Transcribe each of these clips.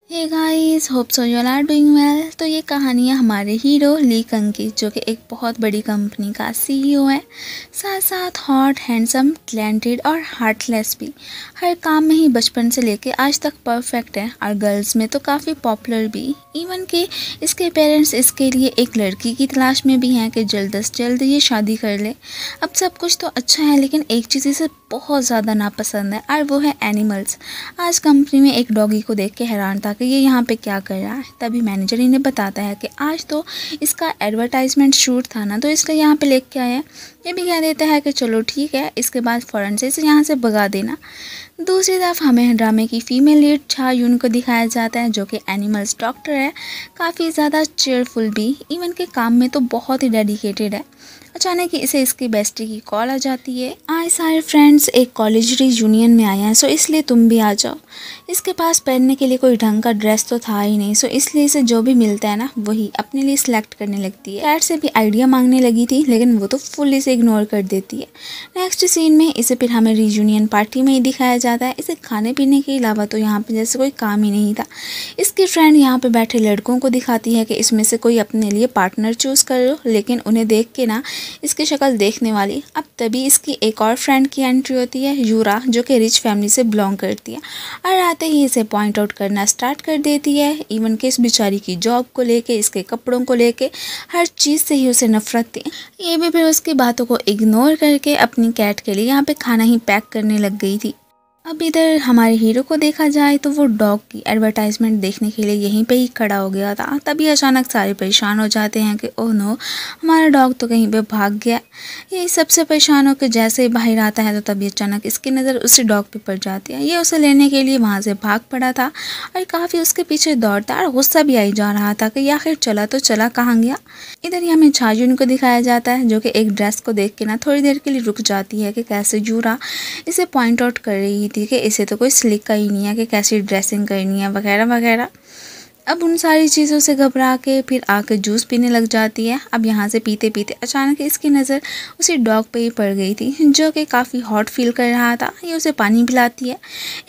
Hey guys, hope so you are doing well. तो ये कहानी है हमारे हीरो ली कंग की, जो कि एक बहुत बड़ी कंपनी का सीईओ है। साथ साथ हॉट, हैंडसम, टैलेंटेड और हार्टलेस भी। हर काम में ही बचपन से लेके आज तक परफेक्ट है और गर्ल्स में तो काफ़ी पॉपुलर भी। इवन कि इसके पेरेंट्स इसके लिए एक लड़की की तलाश में भी हैं कि जल्द से जल्द ये शादी कर ले। अब सब कुछ तो अच्छा है, लेकिन एक चीज़ इसे बहुत ज़्यादा नापसंद है और वो है एनिमल्स। आज कंपनी में एक डॉगी को देख के हैरान था कि ये यहाँ पे क्या कर रहा है। तभी मैनेजर इन्हें बताता है कि आज तो इसका एडवर्टाइजमेंट शूट था ना, तो इसलिए यहाँ पे लेके आए हैं। ये भी कह देता है कि चलो ठीक है, इसके बाद फ़ौरन से इसे यहाँ से भगा देना। दूसरी तरफ हमें ड्रामे की फीमेल लीड छा यून को दिखाया जाता है, जो कि एनिमल्स डॉक्टर है। काफ़ी ज़्यादा चेयरफुल भी, इवन के काम में तो बहुत ही डेडिकेटेड है। अचानक ही इसे इसकी बेस्टी की कॉल आ जाती है। आज सारे फ्रेंड्स एक कॉलेज रीयूनियन में आए हैं, सो इसलिए तुम भी आ जाओ। इसके पास पहनने के लिए कोई ढंग का ड्रेस तो था ही नहीं, सो इसलिए इसे जो भी मिलता है ना वही अपने लिए सिलेक्ट करने लगती है। कैट से भी आइडिया मांगने लगी थी, लेकिन वो तो फुल इसे इग्नोर कर देती है। नेक्स्ट सीन में इसे फिर हमें रीयूनियन पार्टी में ही दिखाया जाता है। इसे खाने पीने के अलावा तो यहाँ पे जैसे कोई काम ही नहीं था। इसकी फ्रेंड यहाँ पे बैठे लड़कों को दिखाती है कि इसमें से कोई अपने लिए पार्टनर चूज़ कर लो, लेकिन उन्हें देख के ना इसकी शक्ल देखने वाली। अब तभी इसकी एक और फ्रेंड की एंट्री होती है, यूरा, जो कि रिच फैमिली से बिलोंग करती है और आते ही इसे पॉइंट आउट करना स्टार्ट कर देती है। इवन कि इस बेचारी की जॉब को लेके, इसके कपड़ों को लेके, हर चीज़ से ही उसे नफरत थी। ये भी फिर उसकी बातों को इग्नोर करके अपनी कैट के लिए यहाँ पे खाना ही पैक करने लग गई थी। अब इधर हमारे हीरो को देखा जाए तो वो डॉग की एडवर्टाइजमेंट देखने के लिए यहीं पे ही खड़ा हो गया था। तभी अचानक सारे परेशान हो जाते हैं कि ओह नो, हमारा डॉग तो कहीं पे भाग गया। ये सबसे परेशान होकर जैसे ही बाहर आता है तो तभी अचानक इसकी नज़र उसी डॉग पे पड़ जाती है। ये उसे लेने के लिए वहाँ से भाग पड़ा था और काफ़ी उसके पीछे दौड़ता और गुस्सा भी आई जा रहा था कि आखिर चला तो चला कहाँ गया। इधर ही हमें छाजून को दिखाया जाता है, जो कि एक ड्रेस को देख के ना थोड़ी देर के लिए रुक जाती है कि कैसे यूरा इसे पॉइंट आउट कर रही थी कि इसे तो कोई सलीका ही नहीं है कि कैसी ड्रेसिंग करनी है वगैरह वगैरह। अब उन सारी चीज़ों से घबरा के फिर आकर जूस पीने लग जाती है। अब यहाँ से पीते पीते अचानक इसकी नज़र उसी डॉग पे ही पड़ गई थी, जो कि काफ़ी हॉट फील कर रहा था। ये उसे पानी पिलाती है।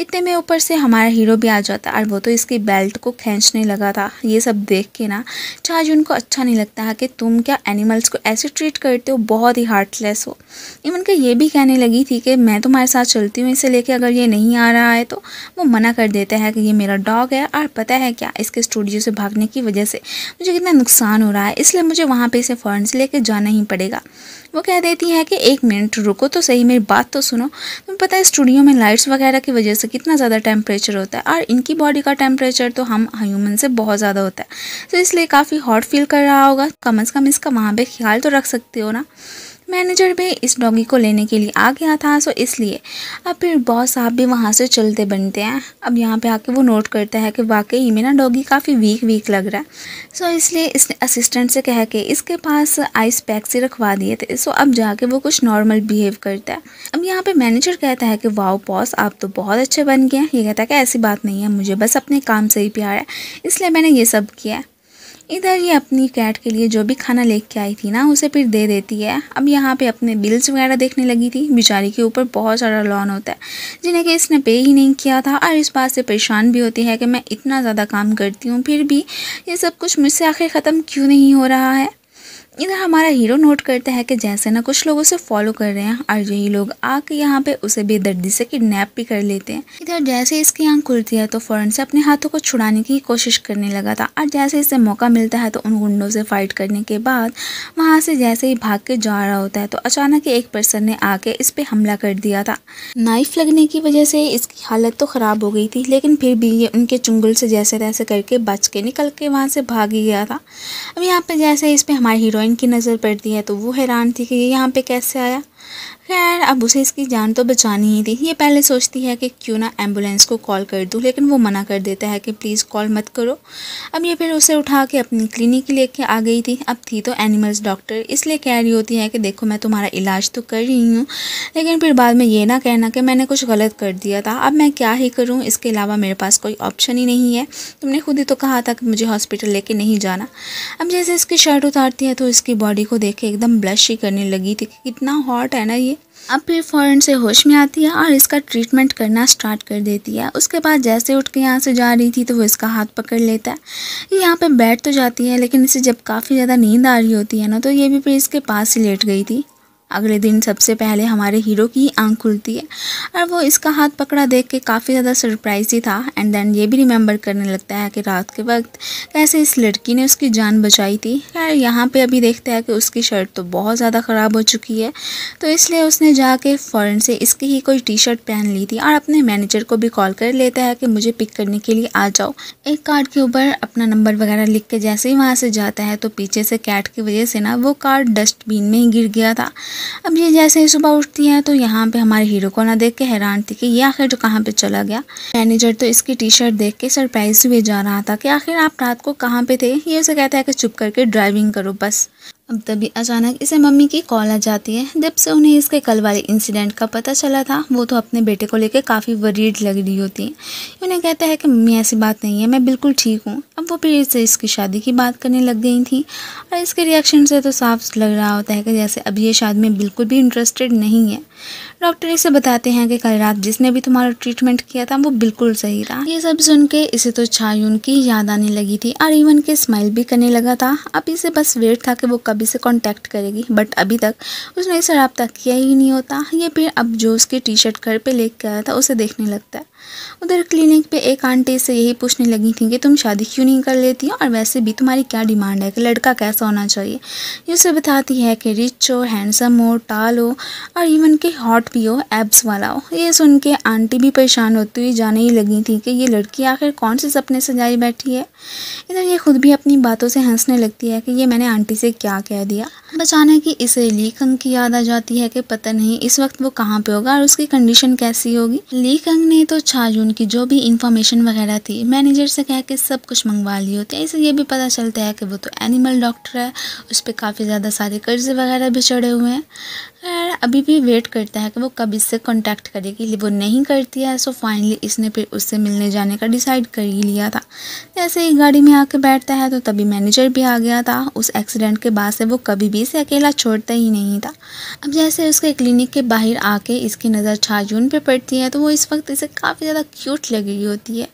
इतने में ऊपर से हमारा हीरो भी आ जाता है और वो तो इसकी बेल्ट को खींचने लगा था। ये सब देख के ना छाजून को अच्छा नहीं लगता है कि तुम क्या एनिमल्स को ऐसे ट्रीट करते हो, बहुत ही हार्टलेस हो। इवन कि ये भी कहने लगी थी कि मैं तुम्हारे साथ चलती हूँ इसे लेके, अगर ये नहीं आ रहा है तो। वो मना कर देता है कि ये मेरा डॉग है और पता है क्या, इसके स्टूडियो से भागने की वजह से मुझे कितना नुकसान हो रहा है, इसलिए मुझे वहाँ पे इसे फ़ौरन से लेके जाना ही पड़ेगा। वो कह देती है कि एक मिनट रुको तो सही, मेरी बात तो सुनो। तुम्हें पता है स्टूडियो में लाइट्स वगैरह की वजह से कितना ज़्यादा टेम्परेचर होता है और इनकी बॉडी का टेम्परेचर तो हम ह्यूमन से बहुत ज़्यादा होता है, तो इसलिए काफ़ी हॉट फील कर रहा होगा। कम से कम इसका वहाँ पे ख्याल तो रख सकते हो ना। मैनेजर भी इस डॉगी को लेने के लिए आ गया था, सो इसलिए अब फिर बॉस साहब भी वहाँ से चलते बनते हैं। अब यहाँ पे आके वो नोट करता है कि वाकई में ना डॉगी काफ़ी वीक लग रहा है। सो इसलिए इसने असिस्टेंट से कह के इसके पास आइस पैक से रखवा दिए थे। सो अब जाके वो कुछ नॉर्मल बिहेव करता है। अब यहाँ पे मैनेजर कहता है कि वाओ बॉस, आप तो बहुत अच्छे बन गए हैं। ये कहता है कि ऐसी बात नहीं है, मुझे बस अपने काम से ही प्यार है, इसलिए मैंने ये सब किया है। इधर ये अपनी कैट के लिए जो भी खाना लेके आई थी ना उसे फिर दे देती है। अब यहाँ पे अपने बिल्स वगैरह देखने लगी थी। बेचारी के ऊपर बहुत सारा लोन होता है जिन्हें कि इसने पे ही नहीं किया था और इस बात से परेशान भी होती है कि मैं इतना ज़्यादा काम करती हूँ फिर भी ये सब कुछ मुझसे आखिर ख़त्म क्यों नहीं हो रहा है। इधर हमारा हीरो नोट करता है कि जैसे ना कुछ लोग उसे फॉलो कर रहे हैं और यही लोग आके यहाँ पे उसे बेदर्दी से किडनैप भी कर लेते हैं। इधर जैसे इसकी आँख खुलती है तो फ़ौरन से अपने हाथों को छुड़ाने की कोशिश करने लगा था और जैसे इसे मौका मिलता है तो उन गुंडों से फाइट करने के बाद वहाँ से जैसे ही भाग के जा रहा होता है तो अचानक एक पर्सन ने आके इस पर हमला कर दिया था। नाइफ लगने की वजह से इसकी हालत तो ख़राब हो गई थी, लेकिन फिर भी ये उनके चुंगल से जैसे तैसे करके बच के निकल के वहाँ से भाग ही गया था। अब यहाँ पे जैसे इस पर हमारे हीरोइन की नज़र पड़ती है तो वो हैरान थी कि ये यहाँ पे कैसे आया। खैर अब उसे इसकी जान तो बचानी ही थी। ये पहले सोचती है कि क्यों ना एम्बुलेंस को कॉल कर दूँ, लेकिन वो मना कर देता है कि प्लीज़ कॉल मत करो। अब ये फिर उसे उठा के अपनी क्लिनिक लेके आ गई थी। अब थी तो एनिमल्स डॉक्टर, इसलिए कह रही होती है कि देखो मैं तुम्हारा इलाज तो कर रही हूँ, लेकिन फिर बाद में ये ना कहना कि मैंने कुछ गलत कर दिया था। अब मैं क्या ही करूँ, इसके अलावा मेरे पास कोई ऑप्शन ही नहीं है। तुमने खुद ही तो कहा था कि मुझे हॉस्पिटल लेके नहीं जाना। अब जैसे इसकी शर्ट उतारती है तो इसकी बॉडी को देख के एकदम ब्लश ही करने लगी थी कि कितना हॉट है ना ये। अब फिर फ़ौरन से होश में आती है और इसका ट्रीटमेंट करना स्टार्ट कर देती है। उसके बाद जैसे उठ के यहाँ से जा रही थी तो वो इसका हाथ पकड़ लेता है। ये यहाँ पे बैठ तो जाती है, लेकिन इसे जब काफ़ी ज़्यादा नींद आ रही होती है ना, तो ये भी फिर इसके पास ही लेट गई थी। अगले दिन सबसे पहले हमारे हीरो की आंख खुलती है और वो इसका हाथ पकड़ा देख के काफ़ी ज़्यादा सरप्राइज ही था। एंड देन ये भी रिमेंबर करने लगता है कि रात के वक्त कैसे इस लड़की ने उसकी जान बचाई थी। खैर यहाँ पे अभी देखता है कि उसकी शर्ट तो बहुत ज़्यादा ख़राब हो चुकी है, तो इसलिए उसने जाके फ़ौरन से इसकी ही कोई टी शर्ट पहन ली थी और अपने मैनेजर को भी कॉल कर लेता है कि मुझे पिक करने के लिए आ जाओ। एक कार्ड के ऊपर अपना नंबर वगैरह लिख के जैसे ही वहाँ से जाता है तो पीछे से कैट की वजह से ना वो कार्ड डस्टबिन में ही गिर गया था। अब ये जैसे ही सुबह उठती है तो यहाँ पे हमारे हीरो को ना देख के हैरान थी कि ये आखिर जो कहाँ पे चला गया। मैनेजर तो इसकी टी शर्ट देख के सरप्राइज हुए जा रहा था कि आखिर आप रात को कहाँ पे थे। ये उसे कहता है कि चुप करके ड्राइविंग करो बस। अब तभी अचानक इसे मम्मी की कॉल आ जाती है। जब से उन्हें इसके कल वाले इंसिडेंट का पता चला था वो तो अपने बेटे को लेकर काफ़ी वरीड लग रही होती है। उन्हें कहता है कि मम्मी ऐसी बात नहीं है, मैं बिल्कुल ठीक हूँ। अब वो फिर इससे इसकी शादी की बात करने लग गई थी और इसके रिएक्शन से तो साफ लग रहा होता है कि जैसे अभी ये शादी में बिल्कुल भी इंटरेस्टेड नहीं है। डॉक्टर इसे बताते हैं कि कल रात जिसने भी तुम्हारा ट्रीटमेंट किया था वो बिल्कुल सही रहा। ये सब सुन के इसे तो छायून की याद आने लगी थी और इवन के स्माइल भी करने लगा था। अब इसे बस वेट था कि वो कभी से कांटेक्ट करेगी, बट अभी तक उसने इसे रब्ता किया ही नहीं होता। ये फिर अब जो उसकी टी शर्ट घर पे लेके आया था उसे देखने लगता है। उधर क्लिनिक पे एक आंटी से यही पूछने लगी थी कि तुम शादी क्यों नहीं कर लेती और वैसे भी तुम्हारी क्या डिमांड है कि लड़का कैसा होना चाहिए। ये उसे बताती है कि रिच हो, हैंडसम हो, टाल हो और इवन के हॉट भी हो, एब्स वाला हो। ये सुन के आंटी भी परेशान होती हुई जाने ही लगी थी कि ये लड़की आखिर कौन से सपने सजाई बैठी है। इधर ये खुद भी अपनी बातों से हंसने लगती है कि ये मैंने आंटी से क्या कह दिया। बचाने की इसे ली कंग की याद आ जाती है कि पता नहीं इस वक्त वो कहाँ पे होगा और उसकी कंडीशन कैसी होगी। ली कंग ने तो छायून की जो भी इंफॉर्मेशन वगैरह थी मैनेजर से कह के सब कुछ मंगवा ली होती है। इसे ये भी पता चलता है कि वो तो एनिमल डॉक्टर है, उस पर काफ़ी ज़्यादा सारे कर्जे वगैरह भी चढ़े हुए हैं। खैर अभी भी वेट करता है कि वो कब इससे कांटेक्ट करेगी, वो नहीं करती है। सो फाइनली इसने फिर उससे मिलने जाने का डिसाइड कर ही लिया था। जैसे ही गाड़ी में आके बैठता है तो तभी मैनेजर भी आ गया था। उस एक्सीडेंट के बाद से वो कभी भी इसे अकेला छोड़ता ही नहीं था। अब जैसे उसके क्लिनिक के बाहर आके इसकी नज़र छायून पे पड़ती है तो वो इस वक्त इसे काफ़ी ज़्यादा क्यूट लग रही होती है।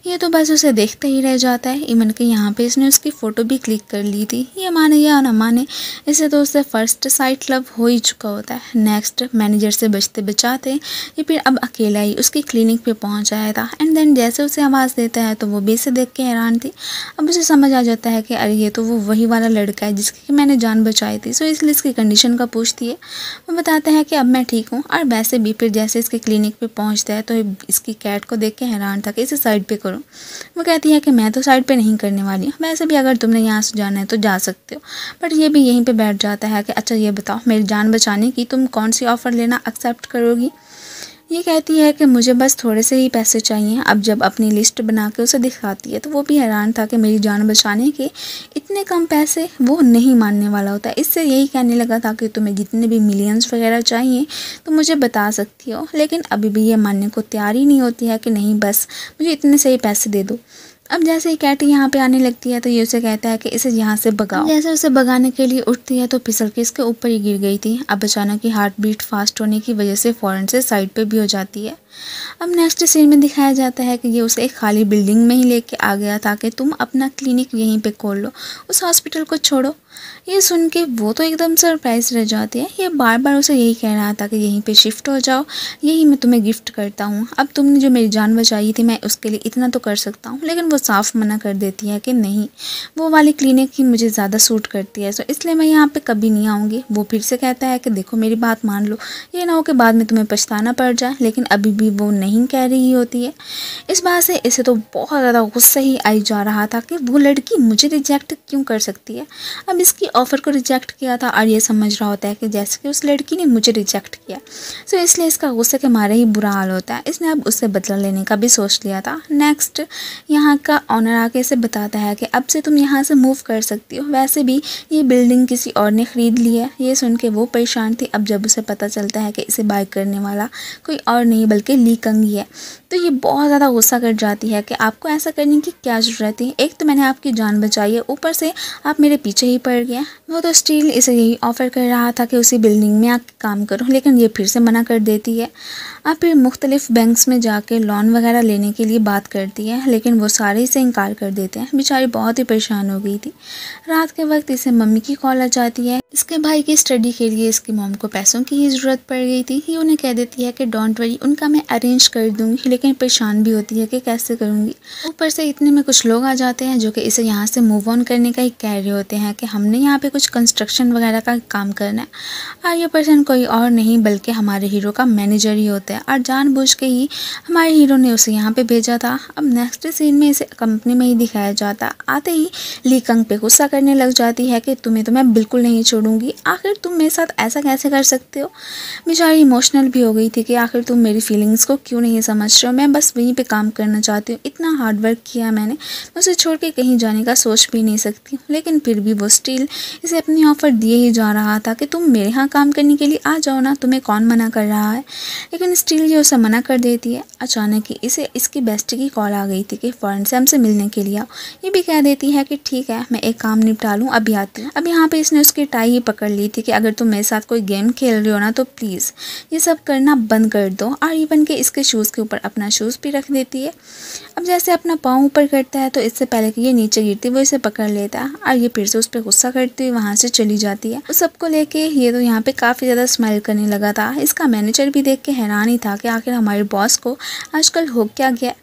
ये तो बस उसे देखते ही रह जाता है। इवन के यहाँ पे इसने उसकी फ़ोटो भी क्लिक कर ली थी। ये माने या ना माने इसे तो उससे फर्स्ट साइट लव हो ही चुका होता है। नेक्स्ट मैनेजर से बचते बचाते ये फिर अब अकेला ही उसकी क्लिनिक पे पहुंच आया था। एंड देन जैसे उसे आवाज़ देता है तो वो भी इसे देख के हैरान थी। अब उसे समझ आ जाता है कि अरे ये तो वो वही वाला लड़का है जिसकी मैंने जान बचाई थी। सो इसलिए इसकी कंडीशन का पूछती है। वो बताता है कि अब मैं ठीक हूँ। और वैसे भी फिर जैसे इसके क्लिनिक पे पहुँचता है तो इसकी कैट को देख के हैरान था कि इसे साइड पे करो। वो कहती है कि मैं तो साइड पे नहीं करने वाली हूँ, वैसे भी अगर तुमने यहाँ से जाना है तो जा सकते हो। बट ये भी यहीं पे बैठ जाता है कि अच्छा ये बताओ मेरी जान बचाने की तुम कौन सी ऑफ़र लेना एक्सेप्ट करोगी। ये कहती है कि मुझे बस थोड़े से ही पैसे चाहिए। अब जब अपनी लिस्ट बना के उसे दिखाती है तो वो भी हैरान था कि मेरी जान बचाने के इतने कम पैसे। वो नहीं मानने वाला होता है। इससे यही कहने लगा था कि तुम्हें जितने भी मिलियंस वगैरह चाहिए तो मुझे बता सकती हो, लेकिन अभी भी ये मानने को तैयार ही नहीं होती है कि नहीं बस मुझे इतने से ही पैसे दे दो। अब जैसे ही कैट यहाँ पे आने लगती है तो ये उसे कहता है कि इसे यहाँ से भगाओ। जैसे उसे भगाने के लिए उठती है तो फिसल के इसके ऊपर ही गिर गई थी। अब अचानक ही हार्ट बीट फास्ट होने की वजह से फ़ौरन से साइड पे भी हो जाती है। अब नेक्स्ट सीन में दिखाया जाता है कि ये उसे एक खाली बिल्डिंग में ही लेके आ गया था कि तुम अपना क्लिनिक यहीं पे खोल लो, उस हॉस्पिटल को छोड़ो। ये सुन के वो तो एकदम सरप्राइज रह जाती है। ये बार बार उसे यही कह रहा था कि यहीं पे शिफ्ट हो जाओ, यही मैं तुम्हें गिफ्ट करता हूँ। अब तुमने जो मेरी जान बचाई थी मैं उसके लिए इतना तो कर सकता हूँ। लेकिन वो साफ मना कर देती है कि नहीं, वो वाली क्लिनिक ही मुझे ज़्यादा सूट करती है, सो इसलिए मैं यहाँ पे कभी नहीं आऊँगी। वो फिर से कहता है कि देखो मेरी बात मान लो, ये ना हो कि बाद में तुम्हें पछताना पड़ जाए। लेकिन अभी भी वो नहीं कह रही होती है। इस बात से इसे तो बहुत ज़्यादा गुस्सा ही आई जा रहा था कि वो लड़की मुझे रिजेक्ट क्यों कर सकती है। अब इसकी ऑफ़र को रिजेक्ट किया था और ये समझ रहा होता है कि जैसे कि उस लड़की ने मुझे रिजेक्ट किया, सो इसलिए इसका गुस्से के मारे ही बुरा हाल होता है। इसने अब उससे बदला लेने का भी सोच लिया था। नेक्स्ट यहाँ का ऑनर आके इसे बताता है कि अब से तुम यहाँ से मूव कर सकती हो, वैसे भी ये बिल्डिंग किसी और ने ख़रीद ली है। ये सुन के वो परेशान थी। अब जब उसे पता चलता है कि इसे बाय करने वाला कोई और नहीं बल्कि ली कंग ही है तो ये बहुत ज़्यादा गुस्सा कर जाती है कि आपको ऐसा करने की क्या ज़रूरत है, एक तो मैंने आपकी जान बचाई है, ऊपर से आप मेरे पीछे ही पड़ गए। वो तो स्टिल इसे यही ऑफ़र कर रहा था कि उसी बिल्डिंग में आके काम करो, लेकिन ये फिर से मना कर देती है। अब फिर मुख्तलिफ बैंक्स में जाके लोन वगैरह लेने के लिए बात करती है, लेकिन वो सारे इसे इनकार कर देते हैं। बेचारी बहुत ही परेशान हो गई थी। रात के वक्त इसे मम्मी की कॉल आ जाती है। इसके भाई की स्टडी के लिए इसकी मॉम को पैसों की ही ज़रूरत पड़ गई थी। ये उन्हें कह देती है कि डोंट वरी, उनका मैं अरेंज कर दूंगी, लेकिन परेशान भी होती है कि कैसे करूंगी। ऊपर से इतने में कुछ लोग आ जाते हैं जो कि इसे यहाँ से मूव ऑन करने का ही कह रहे होते हैं कि हमने यहाँ पे कुछ कंस्ट्रक्शन वगैरह का काम करना है, और ये पर्सन कोई और नहीं बल्कि हमारे हीरो का मैनेजर ही होता है, और जानबूझ के ही हमारे हीरो ने उसे यहाँ पे भेजा था। अब नेक्स्ट सीन में इसे कंपनी में ही दिखाया जाता। आते ही ली कंग पे गुस्सा करने लग जाती है कि तुम्हें तो मैं बिल्कुल नहीं छोड़ूंगी, आखिर तुम मेरे साथ ऐसा कैसे कर सकते हो। बेचारी इमोशनल भी हो गई थी कि आखिर तुम मेरी फीलिंग्स को क्यों नहीं समझ रहे हो, मैं बस वहीं पे काम करना चाहती हूँ, इतना हार्ड वर्क किया मैंने, मैं उसे छोड़ के कहीं जाने का सोच भी नहीं सकती। लेकिन फिर भी वो स्टिल इसे अपनी ऑफ़र दिए ही जा रहा था कि तुम मेरे यहाँ काम करने के लिए आ जाओ ना, तुम्हें कौन मना कर रहा है। लेकिन स्टिल ये उसे मना कर देती है। अचानक ही इसे इसकी बेस्टी की कॉल आ गई थी कि फ़ौरन से हमसे मिलने के लिए आओ। ये भी कह देती है कि ठीक है, मैं एक काम निपटा लूँ, अभी आती हूँ। अब यहाँ पे इसने उसकी टाई ही पकड़ ली थी कि अगर तुम मेरे साथ कोई गेम खेल रहे हो ना तो प्लीज़ ये सब करना बंद कर दो, और इवन के इसके शूज़ के ऊपर अपना शूज़ भी रख देती है। अब जैसे अपना पाँव ऊपर करता है तो इससे पहले कि ये नीचे गिरती वो इसे पकड़ लेता है, और ये फिर से उस पर गुस्सा करती हुई वहाँ से चली जाती है। उस सबको लेके ये तो यहाँ पे काफ़ी ज़्यादा स्माइल करने लगा था। इसका मैनेजर भी देख के हैरान ही था कि आखिर हमारे बॉस को आजकल हो क्या गया।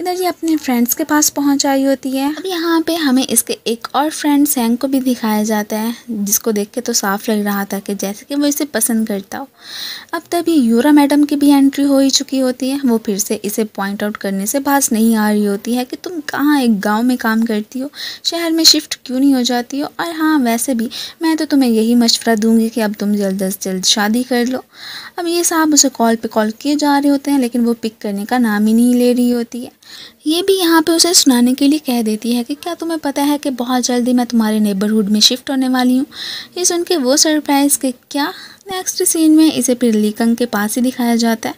इधर ये अपने फ्रेंड्स के पास पहुंच आई होती है। अब यहाँ पे हमें इसके एक और फ्रेंड सैंग को भी दिखाया जाता है, जिसको देख के तो साफ लग रहा था कि जैसे कि वो इसे पसंद करता हो। अब तभी यूरा मैडम की भी एंट्री हो ही चुकी होती है। वो फिर से इसे पॉइंट आउट करने से बाज नहीं आ रही होती है कि तुम कहाँ एक गाँव में काम करती हो, शहर में शिफ्ट क्यों नहीं हो जाती हो, और हाँ वैसे भी मैं तो तुम्हें यही मशवरा दूंगी कि अब तुम जल्द से जल्द शादी कर लो। अब ये साहब उसे कॉल पे कॉल किए जा रहे होते हैं, लेकिन वो पिक करने का नाम ही नहीं ले रही होती है। ये भी यहाँ पे उसे सुनाने के लिए कह देती है कि क्या तुम्हें पता है कि बहुत जल्दी मैं तुम्हारे नेबरहुड में शिफ्ट होने वाली हूँ। ये सुन के वो सरप्राइज़ के क्या। नेक्स्ट सीन में इसे फिर ली कंग के पास ही दिखाया जाता है।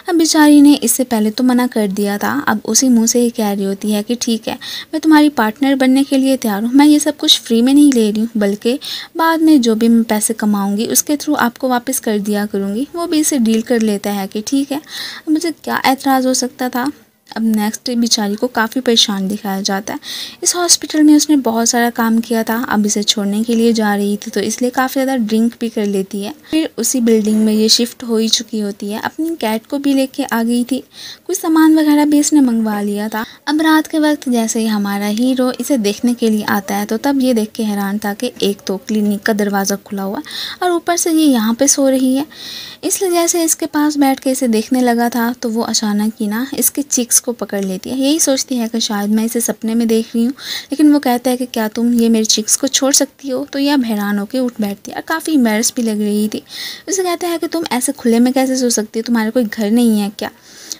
अब बेचारी ने इससे पहले तो मना कर दिया था, अब उसी मुंह से ही कह रही होती है कि ठीक है, मैं तुम्हारी पार्टनर बनने के लिए तैयार हूँ, मैं ये सब कुछ फ्री में नहीं ले रही हूँ, बल्कि बाद में जो भी मैं पैसे कमाऊँगी उसके थ्रू आपको वापस कर दिया करूँगी। वो भी इसे डील कर लेता है कि ठीक है, अब मुझे क्या एतराज़ हो सकता था। अब नेक्स्ट बेचारी को काफ़ी परेशान दिखाया जाता है। इस हॉस्पिटल में उसने बहुत सारा काम किया था, अब इसे छोड़ने के लिए जा रही थी तो इसलिए काफ़ी ज़्यादा ड्रिंक भी कर लेती है। फिर उसी बिल्डिंग में ये शिफ्ट हो ही चुकी होती है। अपनी कैट को भी लेके आ गई थी, कुछ सामान वगैरह भी इसने मंगवा लिया था। अब रात के वक्त जैसे ही हमारा हीरो इसे देखने के लिए आता है तो तब ये देख के हैरान था कि एक तो क्लिनिक का दरवाज़ा खुला हुआ और ऊपर से ये यहाँ पे सो रही है। इसलिए जैसे इसके पास बैठ के इसे देखने लगा था तो वो अचानक ही ना इसके चिक्स को पकड़ लेती है। यही सोचती है कि शायद मैं इसे सपने में देख रही हूँ, लेकिन वो कहता है कि क्या तुम ये मेरे चिक्स को छोड़ सकती हो। तो यह अब हैरान होकर उठ बैठती है और काफ़ी एम्बैरेस भी लग रही थी। उसे कहता है कि तुम ऐसे खुले में कैसे सो सकती हो, तुम्हारे कोई घर नहीं है क्या।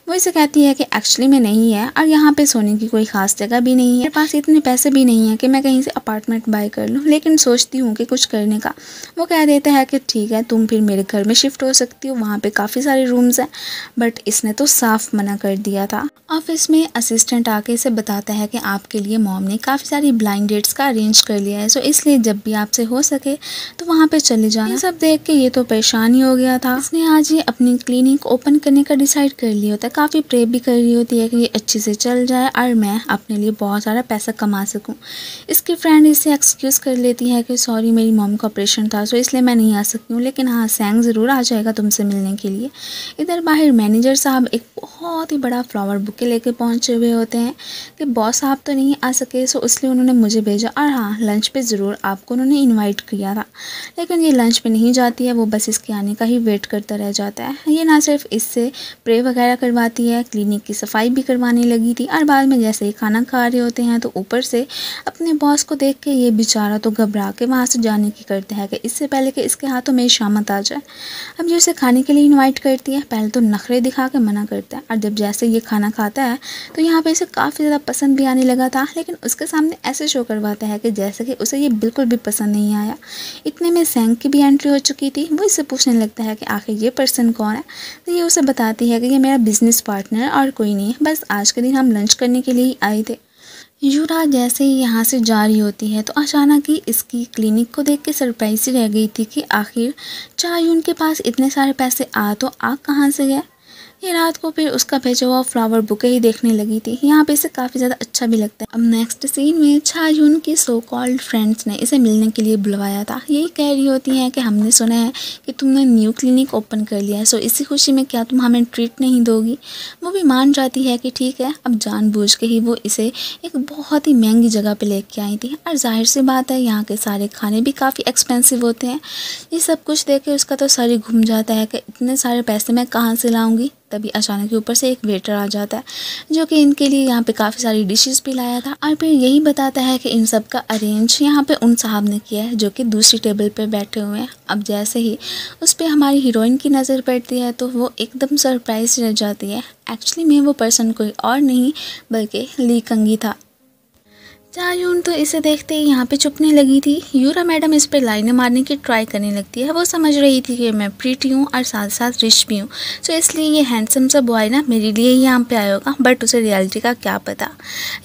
वो इसे कहती है कि एक्चुअली में नहीं है और यहाँ पे सोने की कोई ख़ास जगह भी नहीं है, मेरे पास इतने पैसे भी नहीं है कि मैं कहीं से अपार्टमेंट बाय कर लूँ, लेकिन सोचती हूँ कि कुछ करने का। वो कह देता है कि ठीक है, तुम फिर मेरे घर में शिफ्ट हो सकती हो, वहाँ पे काफ़ी सारे रूम्स हैं। बट इसने तो साफ मना कर दिया था। ऑफिस में असिस्टेंट आके इसे बताता है कि आपके लिए मॉम ने काफ़ी सारी ब्लाइंड डेट्स का अरेंज कर लिया है, सो इसलिए जब भी आपसे हो सके तो वहाँ पे चले जाना। ये सब देख के ये तो परेशान ही हो गया था। इसने आज ये अपनी क्लिनिक ओपन करने का डिसाइड कर लिया होता है। काफ़ी प्रे भी कर रही होती है कि ये अच्छे से चल जाए और मैं अपने लिए बहुत सारा पैसा कमा सकूं। इसकी फ्रेंड इससे एक्सक्यूज़ कर लेती है कि सॉरी मेरी मॉम का ऑपरेशन था, सो इसलिए मैं नहीं आ सकती हूँ, लेकिन हाँ सैंग ज़रूर आ जाएगा तुमसे मिलने के लिए। इधर बाहर मैनेजर साहब एक बहुत ही बड़ा फ्लावर बुके लेके पहुँचे हुए होते हैं कि बॉस साहब तो नहीं आ सके, सो इसलिए उन्होंने मुझे भेजा। और हाँ, लंच पे ज़रूर आपको उन्होंने इन्वाइट किया था, लेकिन ये लंच पे नहीं जाती है, वो बस इसके आने का ही वेट करता रह जाता है। ये ना सिर्फ इससे प्रे वगैरह करवाती है, क्लिनिक की सफाई भी करवाने लगी थी। और बाद में जैसे ही खाना खा रहे होते हैं तो ऊपर से अपने बॉस को देख के ये बेचारा तो घबरा के वहाँ से जाने की करता है कि इससे पहले कि इसके हाथों में शामत आ जाए। अब जो इसे खाने के लिए इन्वाइट करती है, पहले तो नखरे दिखा के मना करता है और जब जैसे ये खाना खाता है तो यहाँ पे इसे काफ़ी ज़्यादा पसंद भी आने लगा था, लेकिन उसके सामने ऐसे शो करवाता है कि जैसे कि उसे ये बिल्कुल भी पसंद नहीं आया। इतने में सेंग की भी एंट्री हो चुकी थी। वो इससे पूछने लगता है कि आखिर ये पर्सन कौन है। तो ये उसे बताती है कि ये मेरा बिजनेस पार्टनर है और कोई नहीं है, बस आज के दिन हम लंच करने के लिए ही आए थे। यूरा जैसे ही यहाँ से जा रही होती है तो अचानक ही इसकी क्लिनिक को देख के सरप्राइज ही रह गई थी कि आखिर चायून के पास इतने सारे पैसे आ तो आ कहाँ से गए। ये रात को फिर उसका भेजा हुआ फ्लावर बुके ही देखने लगी थी। यहाँ पे इसे काफ़ी ज़्यादा अच्छा भी लगता है। अब नेक्स्ट सीन में चायून की सो कॉल्ड फ्रेंड्स ने इसे मिलने के लिए बुलवाया था। यही कह रही होती हैं कि हमने सुना है कि तुमने न्यू क्लिनिक ओपन कर लिया है, सो इसी खुशी में क्या तुम हमें ट्रीट नहीं दोगी। वो भी मान जाती है कि ठीक है। अब जानबूझ के ही वो इसे एक बहुत ही महंगी जगह पे लेके आई थी और जाहिर सी बात है यहाँ के सारे खाने भी काफ़ी एक्सपेंसिव होते हैं। ये सब कुछ देख के उसका तो सारी घूम जाता है कि इतने सारे पैसे मैं कहाँ से लाऊंगी। तभी अचानक ऊपर से एक वेटर आ जाता है जो कि इनके लिए यहाँ पे काफ़ी सारी डिशेस भी लाया था और फिर यही बताता है कि इन सब का अरेंज यहाँ पे उन साहब ने किया है जो कि दूसरी टेबल पे बैठे हुए हैं। अब जैसे ही उस पर हमारी हीरोइन की नज़र पड़ती है तो वो एकदम सरप्राइज रह जाती है। एक्चुअली में वो पर्सन कोई और नहीं बल्कि ली कंगी था। चायून तो इसे देखते ही यहाँ पे चुपने लगी थी। यूरा मैडम इस पर लाइनें मारने की ट्राई करने लगती है। वो समझ रही थी कि मैं प्रीटी हूँ और साथ साथ रिच भी हूँ, सो इसलिए ये हैंडसम सा बॉय ना मेरे लिए ही यहाँ पे आया होगा, बट उसे रियलिटी का क्या पता।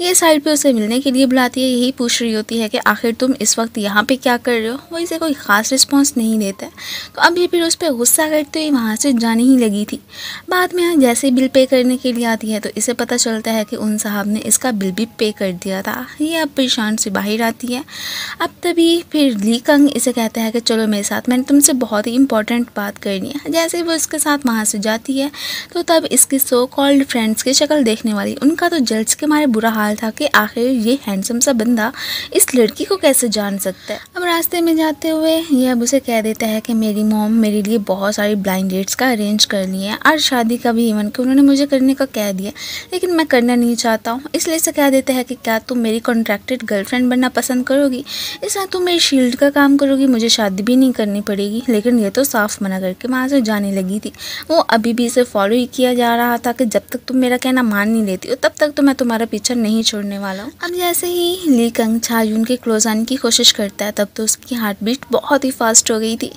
ये साइड पे उसे मिलने के लिए बुलाती है। यही पूछ रही होती है कि आखिर तुम इस वक्त यहाँ पे क्या कर रहे हो। वो इसे कोई ख़ास रिस्पॉन्स नहीं देता है तो अब ये फिर उस पर गुस्सा करते हुए वहाँ से जाने ही लगी थी। बाद में जैसे बिल पे करने के लिए आती है तो इसे पता चलता है कि उन साहब ने इसका बिल भी पे कर दिया था। ये अब परेशान से बाहर आती है। अब तभी फिर ली कंग इसे कहता है कि चलो मेरे साथ, मैंने तुमसे बहुत ही इंपॉर्टेंट बात करनी है। जैसे ही वो इसके साथ वहाँ से जाती है तो तब इसके सो कॉल्ड फ्रेंड्स की शक्ल देखने वाली उनका तो जल्द के मारे बुरा हाल था कि आखिर ये हैंडसम सा बंदा इस लड़की को कैसे जान सकता है। अब रास्ते में जाते हुए ये अब उसे कह देता है कि मेरी मॉम मेरे लिए बहुत सारी ब्लाइंड डेट्स का अरेंज कर लिए हैं और शादी का भी इवन कि उन्होंने मुझे करने का कह दिया, लेकिन मैं करना नहीं चाहता हूँ। इसलिए इसे कह देता है कि क्या तुम मेरी कॉन्ट्रैक्टेड गर्लफ्रेंड बनना पसंद करोगी, इसलिए तुम मेरी शील्ड का काम करोगी, मुझे शादी भी नहीं करनी पड़ेगी। लेकिन ये तो साफ मना करके वहाँ से जाने लगी थी। वो अभी भी इसे फॉलो ही किया जा रहा था कि जब तक तुम मेरा कहना मान नहीं लेती हो तब तक तो मैं तुम्हारा पीछा नहीं छोड़ने वाला हूँ। अब जैसे ही ली कंग चायून के क्लोज आने की कोशिश करता है तब तो उसकी हार्ट बीट बहुत ही फास्ट हो गई थी।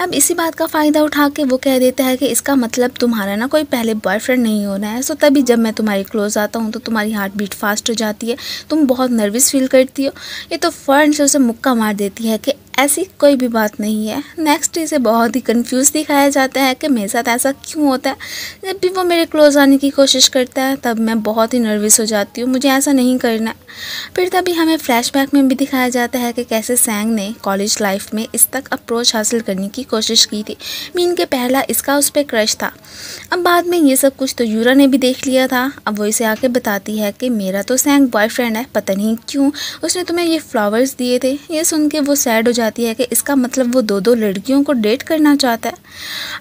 अब इसी बात का फ़ायदा उठा के वो कह देता है कि इसका मतलब तुम्हारा ना कोई पहले बॉयफ्रेंड नहीं होना है, सो तभी जब मैं तुम्हारे क्लोज आता हूँ तो तुम्हारी हार्ट बीट फास्ट हो जाती है, तुम बहुत नर्वस फील करती हो। ये तो फ़ौरन से उसे मुक्का मार देती है कि ऐसी कोई भी बात नहीं है। नेक्स्ट इसे बहुत ही कंफ्यूज दिखाया जाता है कि मेरे साथ ऐसा क्यों होता है। जब भी वो मेरे क्लोज आने की कोशिश करता है तब मैं बहुत ही नर्वस हो जाती हूँ, मुझे ऐसा नहीं करना है। फिर तभी हमें फ्लैशबैक में भी दिखाया जाता है कि कैसे सैंग ने कॉलेज लाइफ में इस तक अप्रोच हासिल करने की कोशिश की थी। मीन के पहला इसका उस पर क्रश था। अब बाद में ये सब कुछ तो यूरा ने भी देख लिया था। अब वो इसे आके बताती है कि मेरा तो सैंग बॉयफ्रेंड है, पता नहीं क्यों उसने तुम्हें ये फ्लावर्स दिए थे। ये सुन के वो सैड हो जाती है कि इसका मतलब वो दो लड़कियों को डेट करना चाहता है।